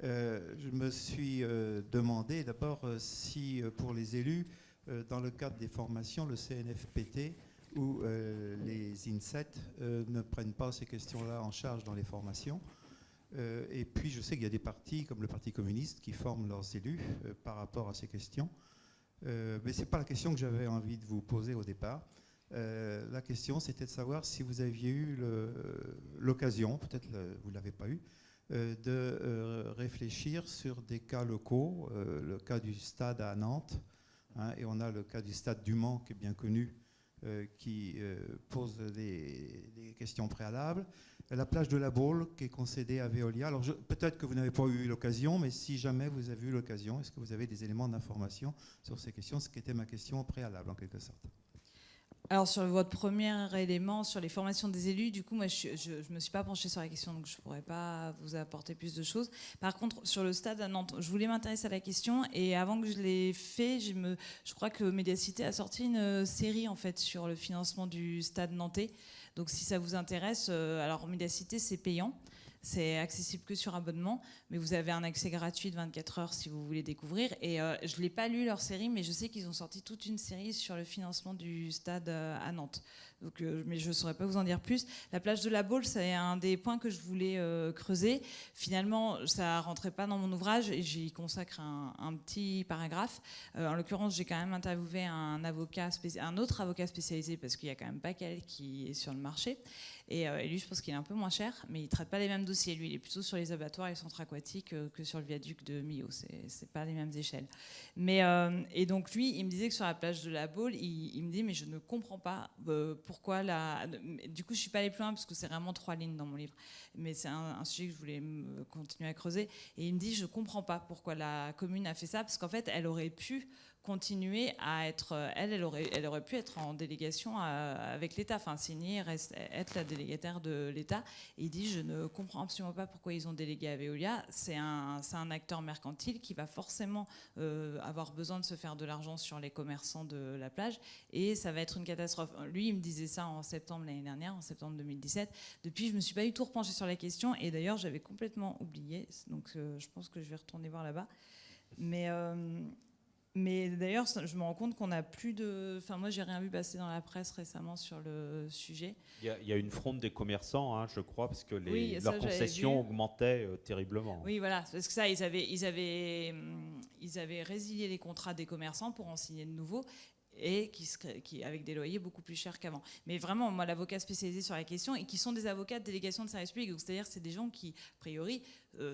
Je me suis demandé d'abord si, pour les élus, dans le cadre des formations, le CNFPT ou les INSET ne prennent pas ces questions-là en charge dans les formations. Et puis, je sais qu'il y a des partis, comme le Parti communiste, qui forment leurs élus par rapport à ces questions. Mais ce n'est pas la question que j'avais envie de vous poser au départ. La question, c'était de savoir si vous aviez eu l'occasion, peut-être vous ne l'avez pas eu, de réfléchir sur des cas locaux, le cas du stade à Nantes, hein, et on a le cas du stade du Mans qui est bien connu, qui pose des questions préalables. La plage de la Baule qui est concédée à Veolia. Alors peut-être que vous n'avez pas eu l'occasion, mais si jamais vous avez eu l'occasion, est-ce que vous avez des éléments d'information sur ces questions, ce qui était ma question préalable en quelque sorte? Alors sur votre premier élément, sur les formations des élus, du coup, moi je ne me suis pas penchée sur la question, donc je ne pourrais pas vous apporter plus de choses. Par contre, sur le stade à Nantes, je voulais m'intéresser à la question, et avant que je l'ai fait, je crois que Médiacité a sorti une série en fait sur le financement du stade nantais. Donc si ça vous intéresse, alors Médiacité c'est payant. C'est accessible que sur abonnement, mais vous avez un accès gratuit de 24 heures si vous voulez découvrir. Et je ne l'ai pas lu leur série, mais je sais qu'ils ont sorti toute une série sur le financement du stade à Nantes. Donc, mais je ne saurais pas vous en dire plus. La plage de la Baule, c'est un des points que je voulais creuser. Finalement, ça ne rentrait pas dans mon ouvrage et j'y consacre un petit paragraphe. En l'occurrence, j'ai quand même interviewé un autre avocat spécialisé parce qu'il n'y a quand même pas qu'elle qui est sur le marché. Et lui, je pense qu'il est un peu moins cher, mais il ne traite pas les mêmes dossiers. Lui, il est plutôt sur les abattoirs et les centres aquatiques que sur le viaduc de Millau. C'est pas les mêmes échelles. Mais, et donc, lui, il me disait que sur la plage de la Baule, il me dit, mais je ne comprends pas pourquoi la... Du coup, je ne suis pas allée plus loin parce que c'est vraiment 3 lignes dans mon livre. Mais c'est un sujet que je voulais continuer à creuser. Et il me dit, je ne comprends pas pourquoi la commune a fait ça, parce qu'en fait, elle aurait pu continuer à être, elle aurait pu être en délégation avec l'État, enfin signer, être la délégataire de l'État. Et il dit, je ne comprends absolument pas pourquoi ils ont délégué à Veolia. C'est un acteur mercantile qui va forcément avoir besoin de se faire de l'argent sur les commerçants de la plage, et ça va être une catastrophe. Lui, il me disait ça en septembre l'année dernière, en septembre 2017. Depuis, je me suis pas du tout repenchée sur la question, et d'ailleurs, j'avais complètement oublié. Donc, je pense que je vais retourner voir là-bas. Mais d'ailleurs, je me rends compte qu'on n'a plus de... Enfin, moi, j'ai rien vu passer dans la presse récemment sur le sujet. Il y a une fronde des commerçants, hein, je crois, parce que Oui, leurs concessions augmentaient terriblement. Oui, voilà, parce que ça, ils avaient résilié les contrats des commerçants pour en signer de nouveaux, et qui avec des loyers beaucoup plus chers qu'avant. Mais vraiment, moi, l'avocat spécialisé sur la question, et qui sont des avocats de délégation de service public, c'est-à-dire c'est des gens qui, a priori,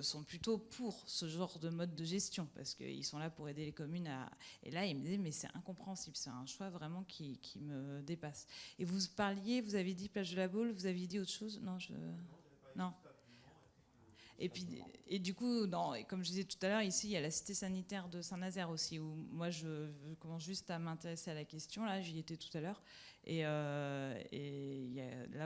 sont plutôt pour ce genre de mode de gestion, parce qu'ils sont là pour aider les communes à... Et là, ils me disaient, mais c'est incompréhensible, c'est un choix vraiment qui me dépasse. Et vous avez dit plage de la Baule, vous aviez dit autre chose? Non. Et puis, et du coup, comme je disais tout à l'heure, ici, il y a la cité sanitaire de Saint-Nazaire aussi, où moi, je commence juste à m'intéresser à la question. Là, j'y étais tout à l'heure. Et là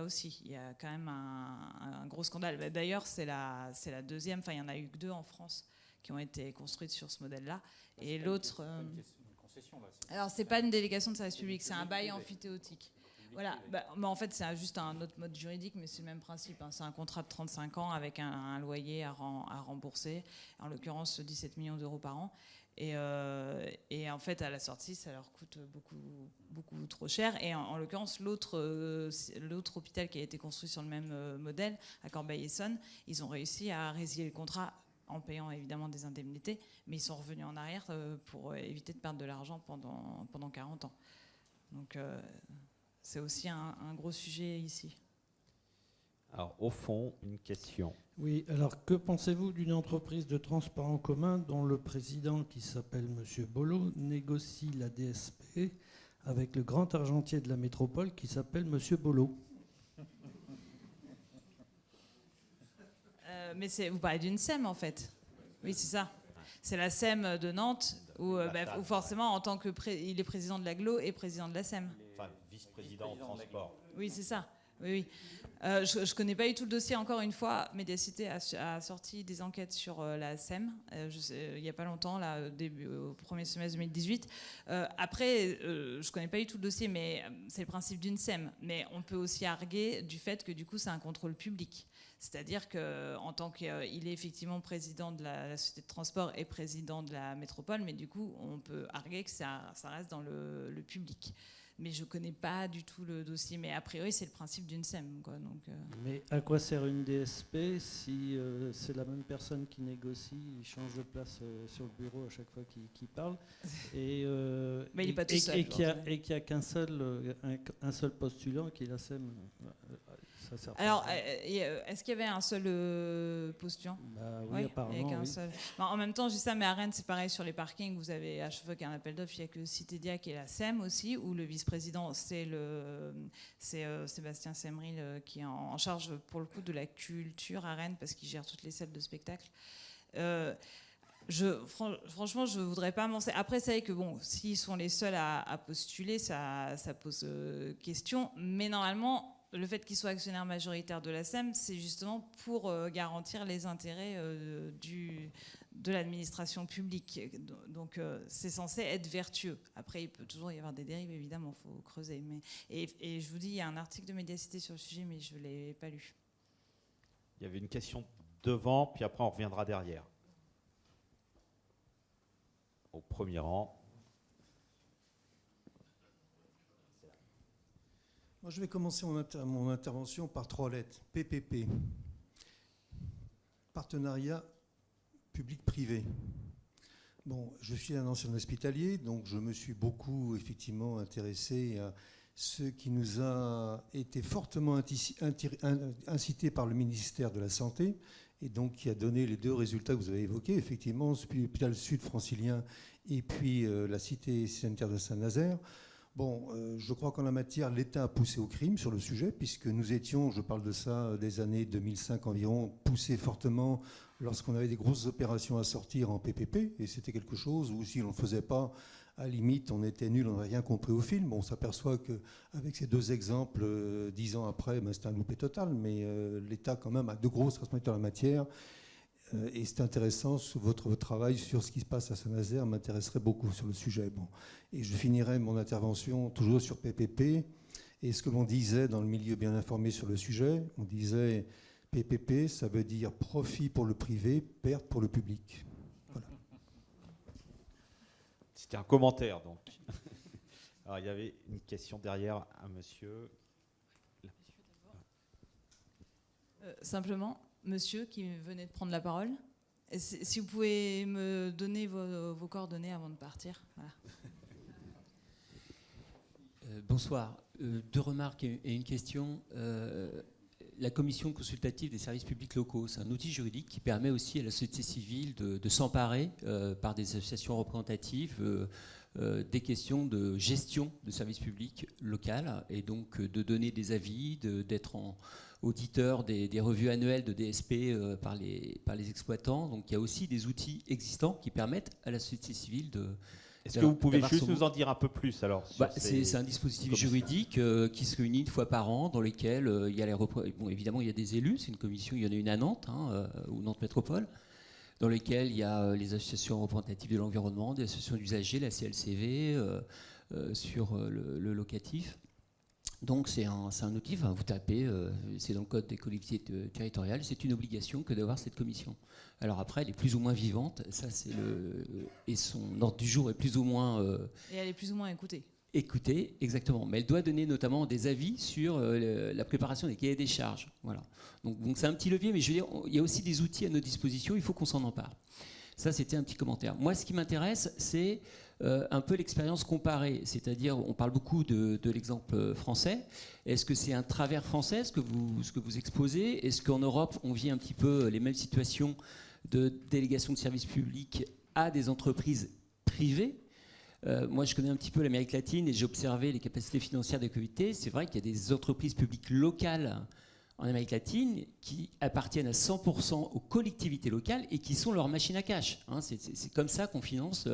aussi, il y a quand même un gros scandale. D'ailleurs, c'est la deuxième, enfin, il y en a eu que 2 en France qui ont été construites sur ce modèle-là. Et l'autre... Alors, c'est pas une délégation de service public, c'est un bail amphithéotique. Voilà, en fait, c'est juste un autre mode juridique, mais c'est le même principe. Hein. C'est un contrat de 35 ans avec un loyer à rembourser, en l'occurrence 17 millions d'euros par an. Et en fait, à la sortie, ça leur coûte beaucoup, beaucoup trop cher. Et en l'occurrence, l'autre hôpital qui a été construit sur le même modèle, à Corbeil-Essonnes, ils ont réussi à résilier le contrat en payant évidemment des indemnités, mais ils sont revenus en arrière pour éviter de perdre de l'argent pendant 40 ans. Donc... c'est aussi un gros sujet ici. Alors, au fond, une question. Oui, alors que pensez-vous d'une entreprise de transport en commun dont le président, qui s'appelle M. Bollot, négocie la DSP avec le grand argentier de la métropole qui s'appelle M. Bollot? Mais vous parlez d'une SEM en fait. Oui, c'est ça. C'est la SEM de Nantes, où forcément, en tant que il est président de l'AGLO et président de la SEM. Enfin, vice-président au transport. Oui, c'est ça. Oui. Je ne connais pas du tout le dossier. Encore une fois, Médiacité a sorti des enquêtes sur la SEM il n'y a pas longtemps, là, au premier semestre 2018. Après, je ne connais pas du tout le dossier, mais c'est le principe d'une SEM. Mais on peut aussi arguer du fait que du coup, c'est un contrôle public. C'est-à-dire qu'en tant qu'il est effectivement président de la société de transport et président de la métropole, mais du coup, on peut arguer que ça reste dans le public. Mais je ne connais pas du tout le dossier. Mais a priori, c'est le principe d'une SEM, quoi. Donc, Mais à quoi sert une DSP si c'est la même personne qui négocie, il change de place sur le bureau à chaque fois qu'il parle, et mais il n'est pas tout seul. Et qu'il n'y a qu'un seul postulant qui est la SEM. Ça sert. Alors, est-ce qu'il y avait un seul postulant? Oui, apparemment. Oui. Seul. Bon, en même temps, je dis ça, mais à Rennes, c'est pareil sur les parkings. Vous avez à chaque fois qu'il y a un appel d'offres, il n'y a que Citédia qui est la SEM aussi, où le vice-président, c'est Sébastien Semril qui est en charge, pour le coup, de la culture à Rennes, parce qu'il gère toutes les salles de spectacle. Franchement, je ne voudrais pas m'en... Après, c'est vrai que bon, s'ils sont les seuls à postuler, ça pose question. Mais normalement, le fait qu'ils soient actionnaires majoritaires de la SEM, c'est justement pour garantir les intérêts de l'administration publique. Donc, c'est censé être vertueux. Après, il peut toujours y avoir des dérives, évidemment, il faut creuser. Et je vous dis, il y a un article de Médiacité sur le sujet, mais je ne l'ai pas lu. Il y avait une question devant, puis après on reviendra derrière. Au premier rang. Moi, je vais commencer mon intervention par 3 lettres. PPP. Partenariat public-privé. Bon, je suis un ancien hospitalier, donc je me suis beaucoup effectivement intéressé à ce qui nous a été fortement incité par le ministère de la Santé, et donc qui a donné les 2 résultats que vous avez évoqués, effectivement, l'hôpital sud francilien et puis la cité sanitaire de Saint-Nazaire. Bon, je crois qu'en la matière, l'État a poussé au crime sur le sujet, puisque nous étions, je parle de ça, des années 2005 environ, poussés fortement lorsqu'on avait des grosses opérations à sortir en PPP, et c'était quelque chose où si on ne le faisait pas, à la limite, on était nul, on n'avait rien compris au film. On s'aperçoit qu'avec ces 2 exemples, 10 ans après, ben, c'est un loupé total, mais l'État quand même a de grosses responsabilités en la matière. Et c'est intéressant, votre travail sur ce qui se passe à Saint-Nazaire m'intéresserait beaucoup sur le sujet. Bon. Et je finirai mon intervention toujours sur PPP. Et ce que l'on disait dans le milieu bien informé sur le sujet, on disait PPP, ça veut dire profit pour le privé, perte pour le public. Voilà. C'était un commentaire, donc. Alors, il y avait une question derrière à monsieur. Simplement, monsieur qui venait de prendre la parole, si vous pouvez me donner vos coordonnées avant de partir. Voilà. Bonsoir. 2 remarques et une question. La commission consultative des services publics locaux, c'est un outil juridique qui permet aussi à la société civile de s'emparer par des associations représentatives des questions de gestion de services publics local, et donc de donner des avis, d'être auditeur des revues annuelles de DSP par les exploitants. Donc il y a aussi des outils existants qui permettent à la société civile de... Est-ce que vous pouvez juste nous en dire un peu plus alors C'est un dispositif juridique qui se réunit 1 fois par an, dans lequel il y a bon, évidemment il y a des élus, c'est une commission, il y en a une à Nantes, ou Nantes Métropole, dans lesquels il y a les associations représentatives de l'environnement, des associations d'usagers, la CLCV, sur le locatif. Donc c'est un outil, vous tapez, c'est dans le code des collectivités territoriales, c'est une obligation que d'avoir cette commission. Alors après, elle est plus ou moins vivante, ça c'est et son ordre du jour est plus ou moins... et elle est plus ou moins écoutée. Écoutée, exactement. Mais elle doit donner notamment des avis sur la préparation des cahiers des charges. Voilà. Donc c'est un petit levier, mais je veux dire, il y a aussi des outils à notre disposition, il faut qu'on s'en empare. Ça, c'était un petit commentaire. Moi, ce qui m'intéresse, c'est un peu l'expérience comparée. C'est-à-dire, on parle beaucoup de l'exemple français. Est-ce que c'est un travers français, ce que vous exposez? Est-ce qu'en Europe, on vit un petit peu les mêmes situations de délégation de services publics à des entreprises privées? Moi, je connais un petit peu l'Amérique latine et j'ai observé les capacités financières des collectivités. C'est vrai qu'il y a des entreprises publiques locales en Amérique latine qui appartiennent à 100% aux collectivités locales et qui sont leur machine à cash. C'est comme ça qu'on finance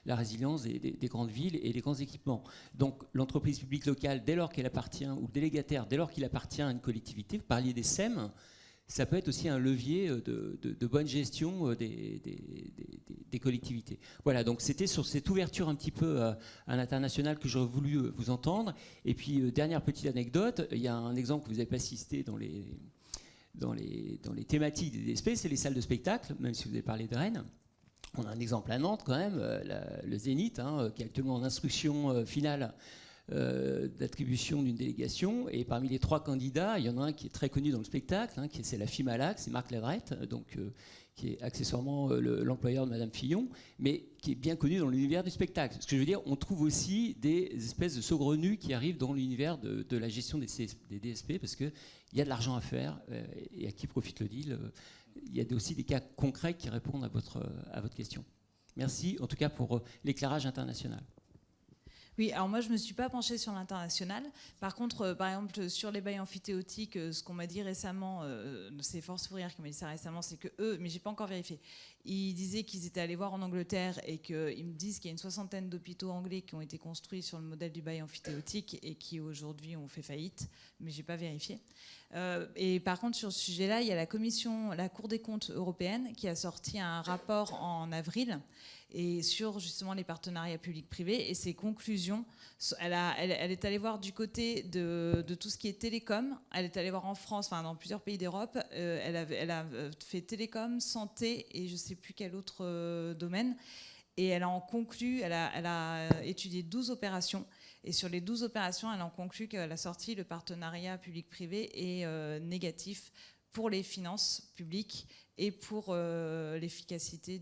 la résilience des grandes villes et des grands équipements. Donc l'entreprise publique locale, dès lors qu'elle appartient, ou le délégataire, dès lors qu'il appartient à une collectivité, vous parliez des SEM, ça peut être aussi un levier de bonne gestion des collectivités. Voilà, donc c'était sur cette ouverture un petit peu à l'international que j'aurais voulu vous entendre. Et puis, dernière petite anecdote, il y a un exemple que vous n'avez pas cité dans les thématiques des DSP, c'est les salles de spectacle, même si vous avez parlé de Rennes. On a un exemple à Nantes quand même, le Zénith, qui est actuellement en instruction finale d'attribution d'une délégation, et parmi les 3 candidats, il y en a un qui est très connu dans le spectacle, c'est la FIMALAC, c'est Marc Ladrette, donc qui est accessoirement l'employeur de Madame Fillon, mais qui est bien connu dans l'univers du spectacle. Ce que je veux dire, on trouve aussi des espèces de saugrenus qui arrivent dans l'univers de la gestion des DSP, parce qu'il y a de l'argent à faire, et à qui profite le deal. Il y a aussi des cas concrets qui répondent à votre question. Merci en tout cas pour l'éclairage international. Oui, alors moi je ne me suis pas penchée sur l'international. Par contre, par exemple, sur les bails amphithéotiques, ce qu'on m'a dit récemment, c'est Force Ouvrière qui m'a dit ça récemment, c'est que eux, mais j'ai pas encore vérifié, ils disaient qu'ils étaient allés voir en Angleterre et qu'ils me disent qu'il y a une 60aine d'hôpitaux anglais qui ont été construits sur le modèle du bail amphithéotique et qui aujourd'hui ont fait faillite, mais j'ai pas vérifié. Et par contre, sur ce sujet-là, il y a la Cour des comptes européenne qui a sorti un rapport en avril et sur justement les partenariats publics-privés et ses conclusions. Elle est allée voir du côté de tout ce qui est télécom. Elle est allée voir en France, enfin dans plusieurs pays d'Europe. Elle a fait télécom, santé et je ne sais plus quel autre domaine. Et elle en conclut, elle a étudié 12 opérations. Et sur les 12 opérations, elle en conclut qu'elle a sorti le partenariat public-privé est négatif pour les finances publiques et pour l'efficacité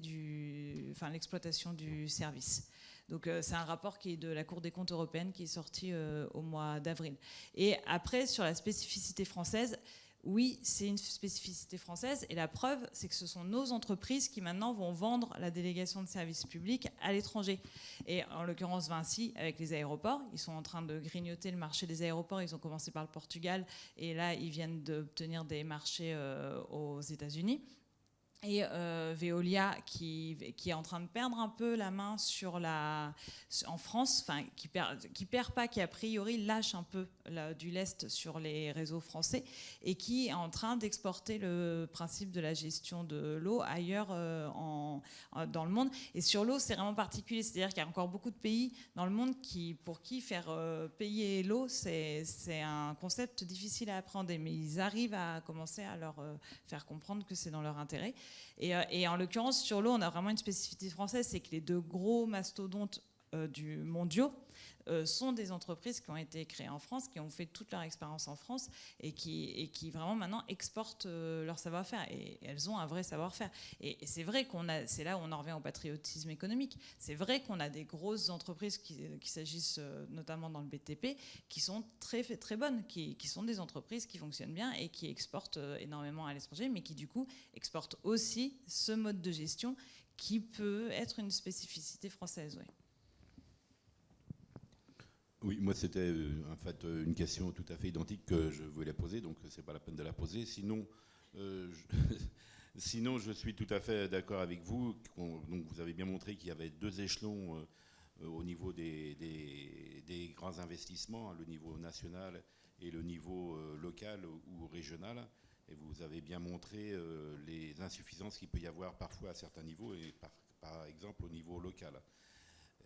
l'exploitation du service. Donc c'est un rapport qui est de la Cour des comptes européenne qui est sorti au mois d'avril. Et après, sur la spécificité française, oui, c'est une spécificité française et la preuve, c'est que ce sont nos entreprises qui maintenant vont vendre la délégation de services publics à l'étranger. Et en l'occurrence Vinci, avec les aéroports, ils sont en train de grignoter le marché des aéroports. Ils ont commencé par le Portugal et là, ils viennent d'obtenir des marchés aux États-Unis. Et Veolia qui est en train de perdre un peu la main en France, enfin qui perd pas, qui a priori lâche un peu du lest sur les réseaux français et qui est en train d'exporter le principe de la gestion de l'eau ailleurs dans le monde. Et sur l'eau, c'est vraiment particulier, c'est-à-dire qu'il y a encore beaucoup de pays dans le monde pour qui faire payer l'eau, c'est un concept difficile à appréhender, mais ils arrivent à commencer à leur faire comprendre que c'est dans leur intérêt. Et en l'occurrence, sur l'eau, on a vraiment une spécificité française, c'est que les deux gros mastodontes mondiaux sont des entreprises qui ont été créées en France, qui ont fait toute leur expérience en France et qui vraiment maintenant exportent leur savoir-faire. Et elles ont un vrai savoir-faire. Et c'est vrai c'est là où on en revient au patriotisme économique. C'est vrai qu'on a des grosses entreprises qu'il s'agisse notamment dans le BTP, qui sont très, très bonnes, qui sont des entreprises qui fonctionnent bien et qui exportent énormément à l'étranger, mais qui du coup exportent aussi ce mode de gestion qui peut être une spécificité française. Oui. Oui, moi c'était en fait une question tout à fait identique que je voulais poser, donc c'est pas la peine de la poser. Sinon, sinon je suis tout à fait d'accord avec vous. Donc vous avez bien montré qu'il y avait deux échelons au niveau des grands investissements, le niveau national et le niveau local ou régional. Et vous avez bien montré les insuffisances qu'il peut y avoir parfois à certains niveaux, et par exemple au niveau local.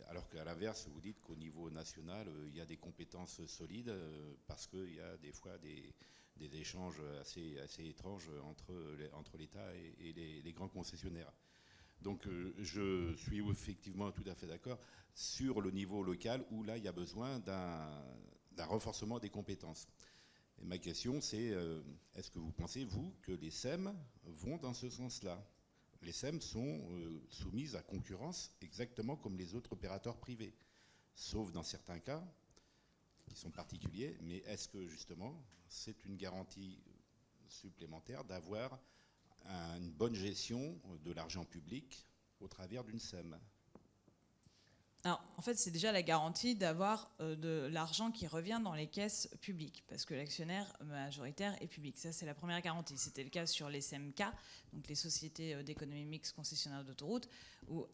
Alors qu'à l'inverse, vous dites qu'au niveau national, il y a des compétences solides parce qu'il y a des fois des échanges assez étranges entre l'État et les grands concessionnaires. Donc je suis effectivement tout à fait d'accord sur le niveau local où là, il y a besoin d'un renforcement des compétences. Et ma question, c'est est-ce que vous pensez, vous, que les SEM vont dans ce sens-là ? Les SEM sont soumises à concurrence exactement comme les autres opérateurs privés, sauf dans certains cas qui sont particuliers. Mais est-ce que justement c'est une garantie supplémentaire d'avoir une bonne gestion de l'argent public au travers d'une SEM ? Alors, en fait, c'est déjà la garantie d'avoir de l'argent qui revient dans les caisses publiques, parce que l'actionnaire majoritaire est public. Ça, c'est la première garantie. C'était le cas sur les SMK, donc les sociétés d'économie mixte concessionnaires d'autoroutes, où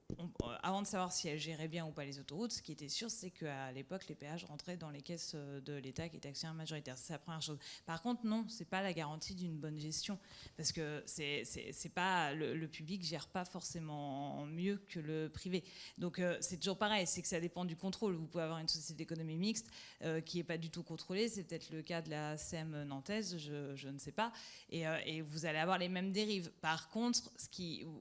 avant de savoir si elles géraient bien ou pas les autoroutes, ce qui était sûr, c'est qu'à l'époque, les péages rentraient dans les caisses de l'État qui était actionnaire majoritaire. C'est la première chose. Par contre, non, c'est pas la garantie d'une bonne gestion, parce que c'est pas le public gère pas forcément mieux que le privé. Donc, c'est toujours pareil. C'est que ça dépend du contrôle. Vous pouvez avoir une société d'économie mixte qui n'est pas du tout contrôlée. C'est peut-être le cas de la SEM nantaise, je ne sais pas. Et vous allez avoir les mêmes dérives. Par contre,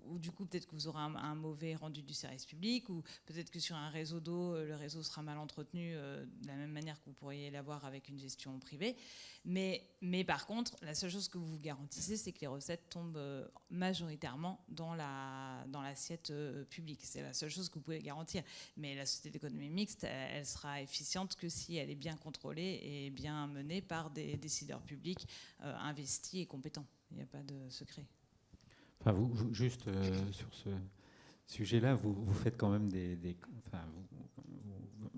ou du coup, peut-être que vous aurez un mauvais rendu du service public, ou peut-être que sur un réseau d'eau, le réseau sera mal entretenu de la même manière que vous pourriez l'avoir avec une gestion privée. Mais par contre, la seule chose que vous garantissez, c'est que les recettes tombent majoritairement dans l'assiette publique. C'est la seule chose que vous pouvez garantir. Mais la société d'économie mixte, elle sera efficiente que si elle est bien contrôlée et bien menée par des décideurs publics investis et compétents. Il n'y a pas de secret. Enfin, vous juste sur ce sujet-là, vous faites quand même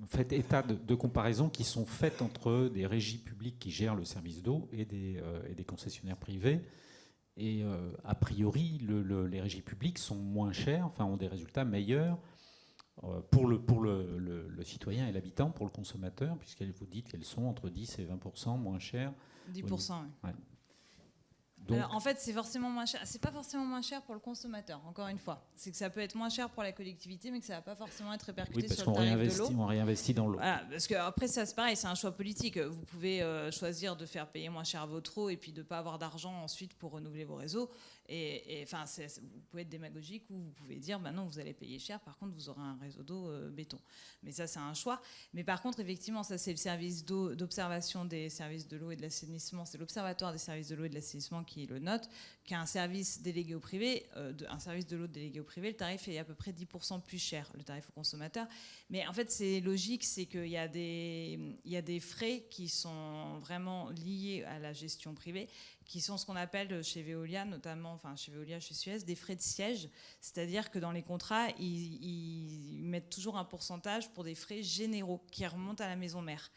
fait état de comparaisons qui sont faites entre des régies publiques qui gèrent le service d'eau et des concessionnaires privés. Et a priori, les régies publiques sont moins chères, enfin ont des résultats meilleurs pour le citoyen et l'habitant, pour le consommateur, puisqu'elles vous dites qu'elles sont entre 10 et 20% moins chères. 10%, oui. Ouais. Donc, alors, en fait, c'est forcément moins cher. C'est pas forcément moins cher pour le consommateur, encore une fois. C'est que ça peut être moins cher pour la collectivité, mais que ça va pas forcément être répercuté oui, parce sur le tarif de l'eau. On réinvestit dans l'eau. Voilà, parce que après, ça, c'est pareil, c'est un choix politique. Vous pouvez choisir de faire payer moins cher votre eau et puis de pas avoir d'argent ensuite pour renouveler vos réseaux. Et enfin, vous pouvez être démagogique ou vous pouvez dire, bah non, vous allez payer cher. Par contre, vous aurez un réseau d'eau béton. Mais ça, c'est un choix. Mais par contre, effectivement, ça, c'est le service d'observation des services de l'eau et de l'assainissement. C'est l'Observatoire des services de l'eau et de l'assainissement qui le note, qui a un service délégué au privé, un service de l'eau délégué au privé. Le tarif est à peu près 10% plus cher, le tarif au consommateur. Mais en fait, c'est logique, c'est qu'il y a des frais qui sont vraiment liés à la gestion privée, qui sont ce qu'on appelle chez Veolia, notamment, enfin chez Veolia, chez Suez, des frais de siège. C'est-à-dire que dans les contrats, ils mettent toujours un pourcentage pour des frais généraux qui remontent à la maison mère.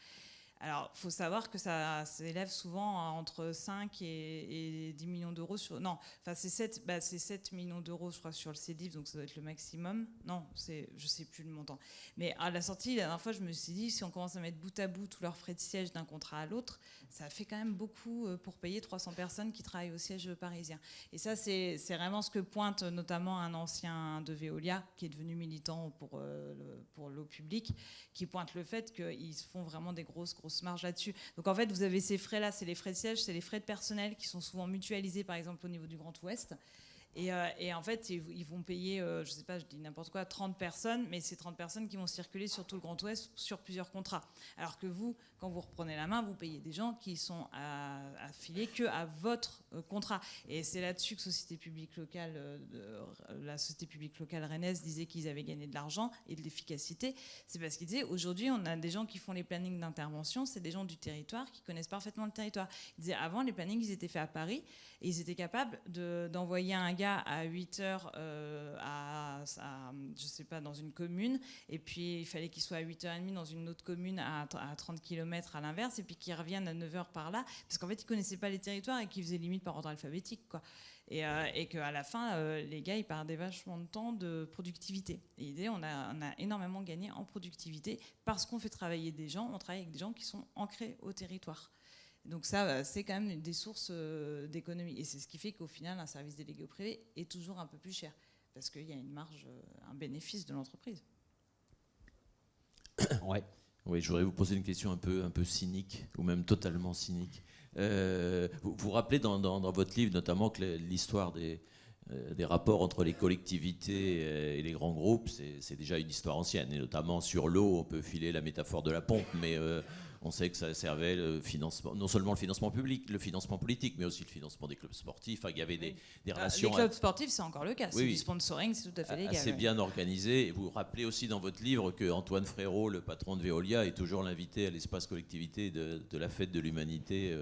Alors, il faut savoir que ça s'élève souvent entre 5 et 10 millions d'euros. Non, enfin, c'est 7 millions d'euros, je crois, sur le CEDIF, donc ça doit être le maximum. Non, je ne sais plus le montant. Mais à la sortie, la dernière fois, je me suis dit, si on commence à mettre bout à bout tous leurs frais de siège d'un contrat à l'autre, ça fait quand même beaucoup pour payer 300 personnes qui travaillent au siège parisien. Et ça, c'est vraiment ce que pointe notamment un ancien de Veolia, qui est devenu militant pour l'eau publique, qui pointe le fait qu'ils se font vraiment des grosses marges là-dessus. Donc en fait, vous avez ces frais-là, c'est les frais de siège, c'est les frais de personnel qui sont souvent mutualisés, par exemple au niveau du Grand Ouest. Et en fait, ils vont payer, je sais pas, je dis n'importe quoi, 30 personnes, mais c'est 30 personnes qui vont circuler sur tout le Grand Ouest sur plusieurs contrats. Alors que vous, quand vous reprenez la main, vous payez des gens qui sont affiliés qu'à votre contrat. Et c'est là-dessus que la société publique locale rennaise disait qu'ils avaient gagné de l'argent et de l'efficacité. C'est parce qu'ils disaient, aujourd'hui, on a des gens qui font les plannings d'intervention, c'est des gens du territoire qui connaissent parfaitement le territoire. Ils disaient, avant, les plannings, ils étaient faits à Paris et ils étaient capables d'envoyer un gars à 8 heures je sais pas, dans une commune, et puis il fallait qu'il soit à 8h30 dans une autre commune à 30 km à l'inverse, et puis qu'il revienne à 9h par là, parce qu'en fait ils connaissaient pas les territoires et qu'ils faisaient limite par ordre alphabétique, quoi. Et qu'à la fin, les gars, ils perdaient vachement de temps de productivité. Et l'idée, on a énormément gagné en productivité parce qu'on fait travailler des gens, on travaille avec des gens qui sont ancrés au territoire. Donc ça, c'est quand même des sources d'économie. Et c'est ce qui fait qu'au final, un service délégué au privé est toujours un peu plus cher, parce qu'il y a une marge, un bénéfice de l'entreprise. Ouais. Oui, je voudrais vous poser une question un peu cynique, ou même totalement cynique. Vous vous rappelez dans votre livre notamment que l'histoire des rapports entre les collectivités et les grands groupes, c'est déjà une histoire ancienne. Et notamment sur l'eau, on peut filer la métaphore de la pompe, mais on sait que ça servait le financement, non seulement le financement public, le financement politique, mais aussi le financement des clubs sportifs. Enfin, il y avait des relations... Les clubs sportifs, c'est encore le cas. C'est du sponsoring, c'est tout à fait légal. Assez bien organisé. Et vous rappelez aussi dans votre livre que Antoine Frérot, le patron de Veolia, est toujours l'invité à l'espace collectivité de la fête de l'humanité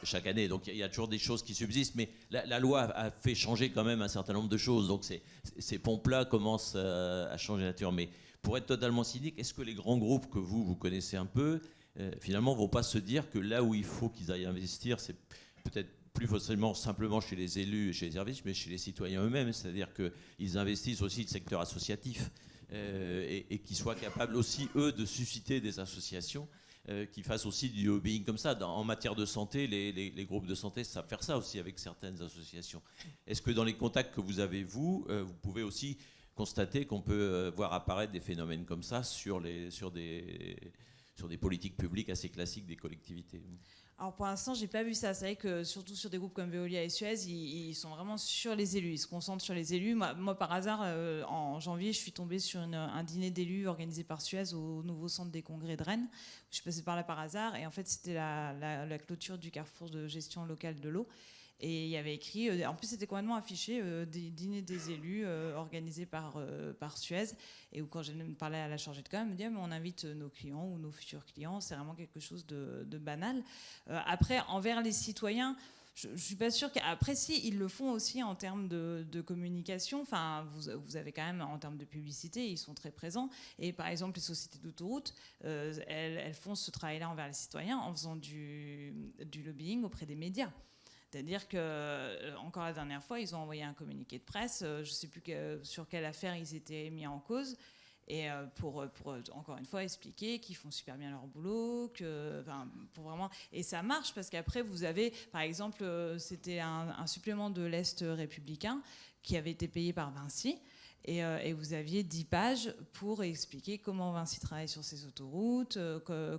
chaque année. Donc il y a toujours des choses qui subsistent, mais la loi a fait changer quand même un certain nombre de choses. Donc ces pompes-là commencent à changer de nature. Mais pour être totalement cynique, est-ce que les grands groupes que vous connaissez un peu, finalement, ne vont pas se dire que là où il faut qu'ils aillent investir, c'est peut-être plus forcément simplement chez les élus et chez les services, mais chez les citoyens eux-mêmes, c'est-à-dire qu'ils investissent aussi le secteur associatif et qu'ils soient capables aussi, eux, de susciter des associations qui fassent aussi du lobbying comme ça. En matière de santé, les groupes de santé savent faire ça aussi avec certaines associations. Est-ce que dans les contacts que vous avez, vous pouvez aussi constater qu'on peut voir apparaître des phénomènes comme ça sur des politiques publiques assez classiques des collectivités? Alors pour l'instant, j'ai pas vu ça. C'est vrai que surtout sur des groupes comme Veolia et Suez, ils sont vraiment sur les élus. Ils se concentrent sur les élus. Moi par hasard, en janvier, je suis tombée sur un dîner d'élus organisé par Suez au nouveau centre des congrès de Rennes. Je suis passée par là par hasard, et en fait, c'était la clôture du carrefour de gestion locale de l'eau. Et il y avait écrit, en plus c'était complètement affiché, des dîners des élus organisés par Suez. Et où quand j'ai parlé à la chargée de com, elle me dit mais on invite nos clients ou nos futurs clients, c'est vraiment quelque chose de banal. Après, envers les citoyens, je suis pas sûre qu'après, si, ils le font aussi en termes de communication. Enfin, vous avez quand même, en termes de publicité, ils sont très présents. Et par exemple, les sociétés d'autoroutes, elles font ce travail-là envers les citoyens en faisant du lobbying auprès des médias. C'est-à-dire que, encore la dernière fois, ils ont envoyé un communiqué de presse, je ne sais plus sur quelle affaire ils étaient mis en cause, et pour encore une fois expliquer qu'ils font super bien leur boulot, pour vraiment, et ça marche parce qu'après vous avez, par exemple, c'était un supplément de l'Est républicain qui avait été payé par Vinci. Et vous aviez 10 pages pour expliquer comment Vinci travaille sur ses autoroutes,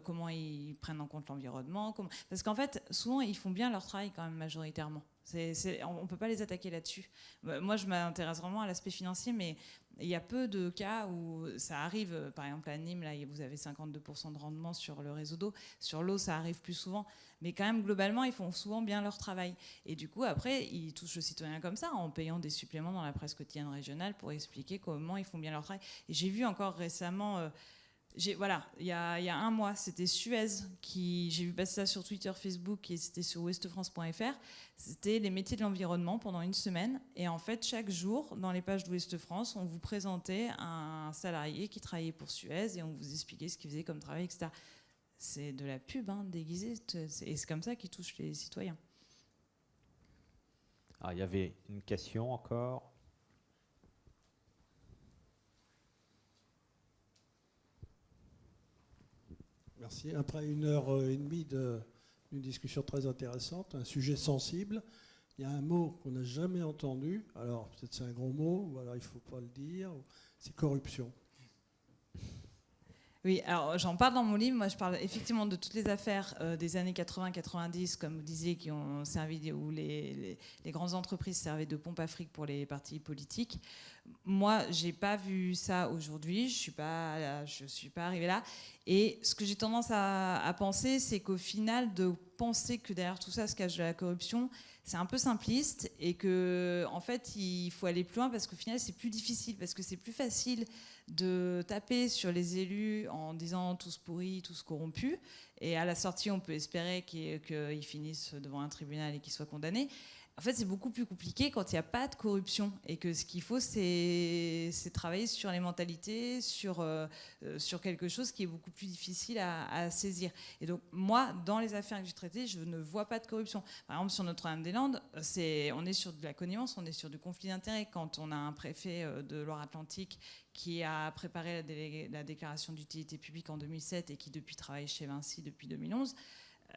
comment ils prennent en compte l'environnement. Parce qu'en fait, souvent, ils font bien leur travail quand même majoritairement. On ne peut pas les attaquer là-dessus. Moi, je m'intéresse vraiment à l'aspect financier, mais il y a peu de cas où ça arrive. Par exemple, à Nîmes, là, vous avez 52% de rendement sur le réseau d'eau. Sur l'eau, ça arrive plus souvent. Mais quand même, globalement, ils font souvent bien leur travail. Et du coup, après, ils touchent le citoyen comme ça, en payant des suppléments dans la presse quotidienne régionale pour expliquer comment ils font bien leur travail. Et j'ai vu encore récemment... voilà, il y a un mois, c'était Suez j'ai vu passer ça sur Twitter, Facebook, et c'était sur ouestfrance.fr. C'était les métiers de l'environnement pendant une semaine. Et en fait, chaque jour, dans les pages d'Ouest France, on vous présentait un salarié qui travaillait pour Suez et on vous expliquait ce qu'il faisait comme travail, etc. C'est de la pub, déguisée, et c'est comme ça qu'ils touchent les citoyens. Ah, il y avait une question encore. Merci. Après 1h30 d'une discussion très intéressante, un sujet sensible, il y a un mot qu'on n'a jamais entendu. Alors, peut-être c'est un gros mot, ou alors il ne faut pas le dire. C'est corruption. Oui, alors j'en parle dans mon livre. Moi, je parle effectivement de toutes les affaires des années 80-90, comme vous disiez, qui ont servi, où les grandes entreprises servaient de pompe à fric pour les partis politiques. Moi, j'ai pas vu ça aujourd'hui. Je suis pas arrivée là. Et ce que j'ai tendance à penser, c'est qu'au final, de penser que derrière tout ça se cache de la corruption, c'est un peu simpliste et que, en fait, il faut aller plus loin parce qu'au final, c'est plus difficile, parce que c'est plus facile de taper sur les élus en disant tous pourris, tous corrompus, et à la sortie, on peut espérer qu'ils finissent devant un tribunal et qu'ils soient condamnés. En fait, c'est beaucoup plus compliqué quand il n'y a pas de corruption et que ce qu'il faut, c'est travailler sur les mentalités, sur quelque chose qui est beaucoup plus difficile à saisir. Et donc, moi, dans les affaires que j'ai traitées, je ne vois pas de corruption. Par exemple, sur Notre-Dame-des-Landes, on est sur de la connivence, on est sur du conflit d'intérêts. Quand on a un préfet de Loire-Atlantique qui a préparé la déclaration d'utilité publique en 2007 et qui, depuis, travaille chez Vinci depuis 2011,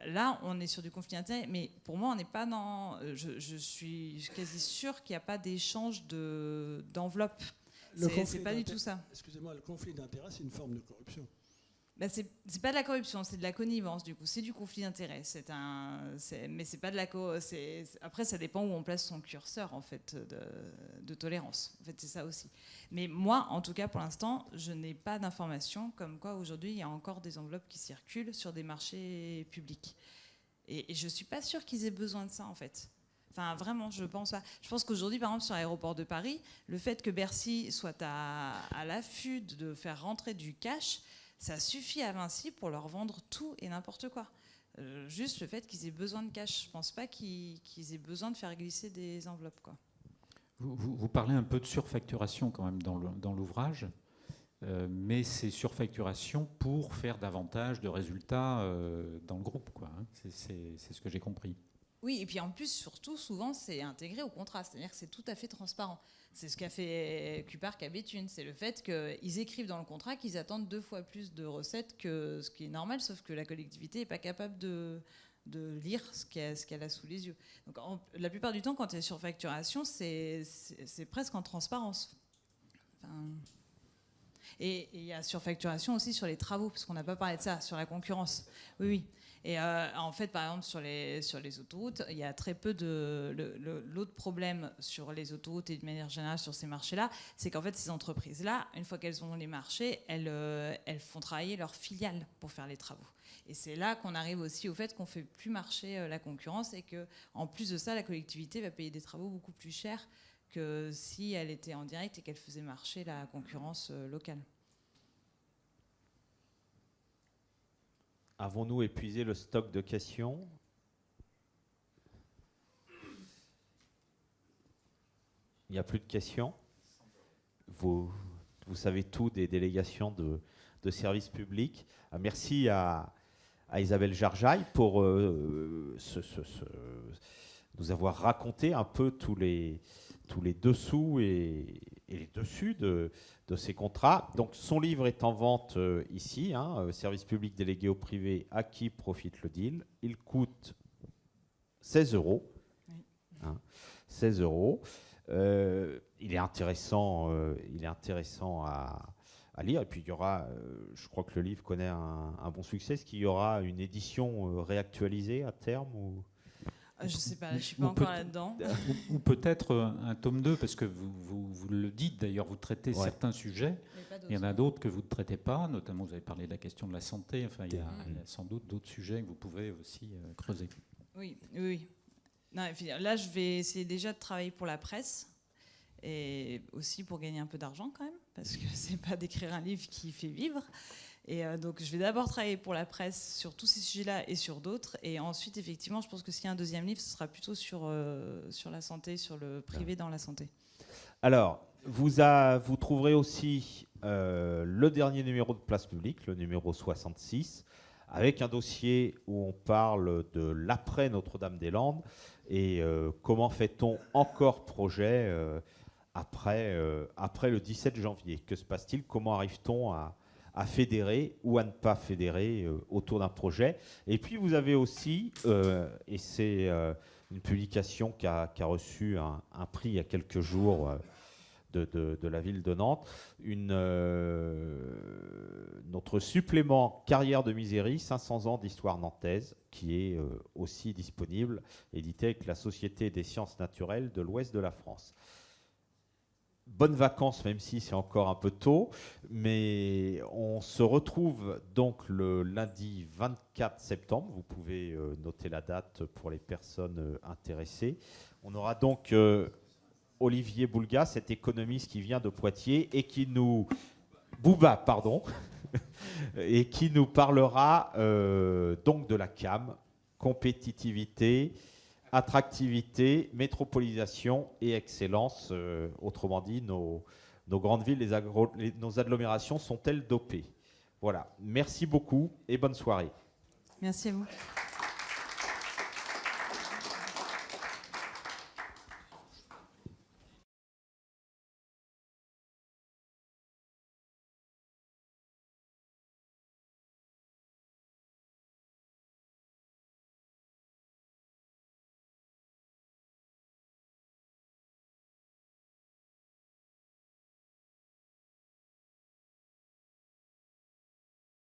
là, on est sur du conflit d'intérêts, mais pour moi, on n'est pas dans... Je suis quasi sûre qu'il n'y a pas d'échange d'enveloppe. C'est pas du tout ça. Excusez-moi, le conflit d'intérêts, c'est une forme de corruption. Ben c'est pas de la corruption, c'est de la connivence, du coup. C'est du conflit d'intérêts. Mais c'est pas de la... Après, ça dépend où on place son curseur, en fait, de tolérance. En fait, c'est ça aussi. Mais moi, en tout cas, pour l'instant, je n'ai pas d'informations comme quoi, aujourd'hui, il y a encore des enveloppes qui circulent sur des marchés publics. Et je suis pas sûre qu'ils aient besoin de ça, en fait. Enfin, vraiment, je pense pas. Je pense qu'aujourd'hui, par exemple, sur l'aéroport de Paris, le fait que Bercy soit à l'affût de faire rentrer du cash, ça suffit à Vinci pour leur vendre tout et n'importe quoi. Juste le fait qu'ils aient besoin de cash. Je ne pense pas qu'ils aient besoin de faire glisser des enveloppes, quoi. Vous parlez un peu de surfacturation quand même dans l'ouvrage, mais c'est surfacturation pour faire davantage de résultats dans le groupe, quoi, hein. C'est ce que j'ai compris. Oui, et puis en plus, surtout, souvent, c'est intégré au contrat. C'est-à-dire que c'est tout à fait transparent. C'est ce qu'a fait Cuparc à Béthune. C'est le fait qu'ils écrivent dans le contrat qu'ils attendent 2 fois plus de recettes que ce qui est normal, sauf que la collectivité n'est pas capable de lire ce qu'elle a sous les yeux. Donc, la plupart du temps, quand il y a surfacturation, c'est presque en transparence. Enfin, et il y a surfacturation aussi sur les travaux, parce qu'on n'a pas parlé de ça, sur la concurrence. Oui, oui. Et en fait, par exemple, sur les autoroutes, il y a très peu l'autre problème sur les autoroutes et de manière générale sur ces marchés-là, c'est qu'en fait, ces entreprises-là, une fois qu'elles ont les marchés, elles font travailler leurs filiales pour faire les travaux. Et c'est là qu'on arrive aussi au fait qu'on ne fait plus marcher la concurrence et qu'en plus de ça, la collectivité va payer des travaux beaucoup plus chers que si elle était en direct et qu'elle faisait marcher la concurrence locale. Avons-nous épuisé le stock de questions? Il n'y a plus de questions. Vous savez tout des délégations de services publics. Merci à Isabelle Jarjaille pour nous avoir raconté un peu tous les dessous et les dessus de ces contrats. Donc son livre est en vente ici, Service public délégué au privé, à qui profite le deal. Il coûte 16 €. Oui. 16 €. Il est intéressant à lire. Et puis il y aura, je crois que le livre connaît un bon succès. Est-ce qu'il y aura une édition réactualisée à terme ou... Je ne sais pas, je ne suis pas encore là-dedans. Ou peut-être un tome 2, parce que vous le dites d'ailleurs, vous traitez certains sujets. Il y en a d'autres que vous ne traitez pas, notamment vous avez parlé de la question de la santé. Enfin, il y a sans doute d'autres sujets que vous pouvez aussi creuser. Oui, oui. Non, là, je vais essayer déjà de travailler pour la presse et aussi pour gagner un peu d'argent quand même, parce que c'est pas d'écrire un livre qui fait vivre. Et donc, je vais d'abord travailler pour la presse sur tous ces sujets-là et sur d'autres. Et ensuite, effectivement, je pense que s'il y a un deuxième livre, ce sera plutôt sur la santé, sur le privé dans la santé. Alors, vous trouverez aussi le dernier numéro de Place Publique, le numéro 66, avec un dossier où on parle de l'après Notre-Dame-des-Landes et comment fait-on encore projet après le 17 janvier. Que se passe-t-il? Comment arrive-t-on à fédérer ou à ne pas fédérer autour d'un projet? Et puis vous avez aussi, et c'est une publication qui a reçu un prix il y a quelques jours de la ville de Nantes, notre supplément Carrière de Misérie, 500 ans d'histoire nantaise, qui est aussi disponible, édité avec la Société des sciences naturelles de l'Ouest de la France. Bonnes vacances, même si c'est encore un peu tôt, mais on se retrouve donc le lundi 24 septembre. Vous pouvez noter la date pour les personnes intéressées. On aura donc Olivier Boulga, cet économiste qui vient de Poitiers et qui nous... Bouba, pardon, et qui nous parlera donc de la CAM, compétitivité, attractivité, métropolisation et excellence. Autrement dit, nos grandes villes, nos agglomérations sont-elles dopées? Voilà. Merci beaucoup et bonne soirée. Merci à vous.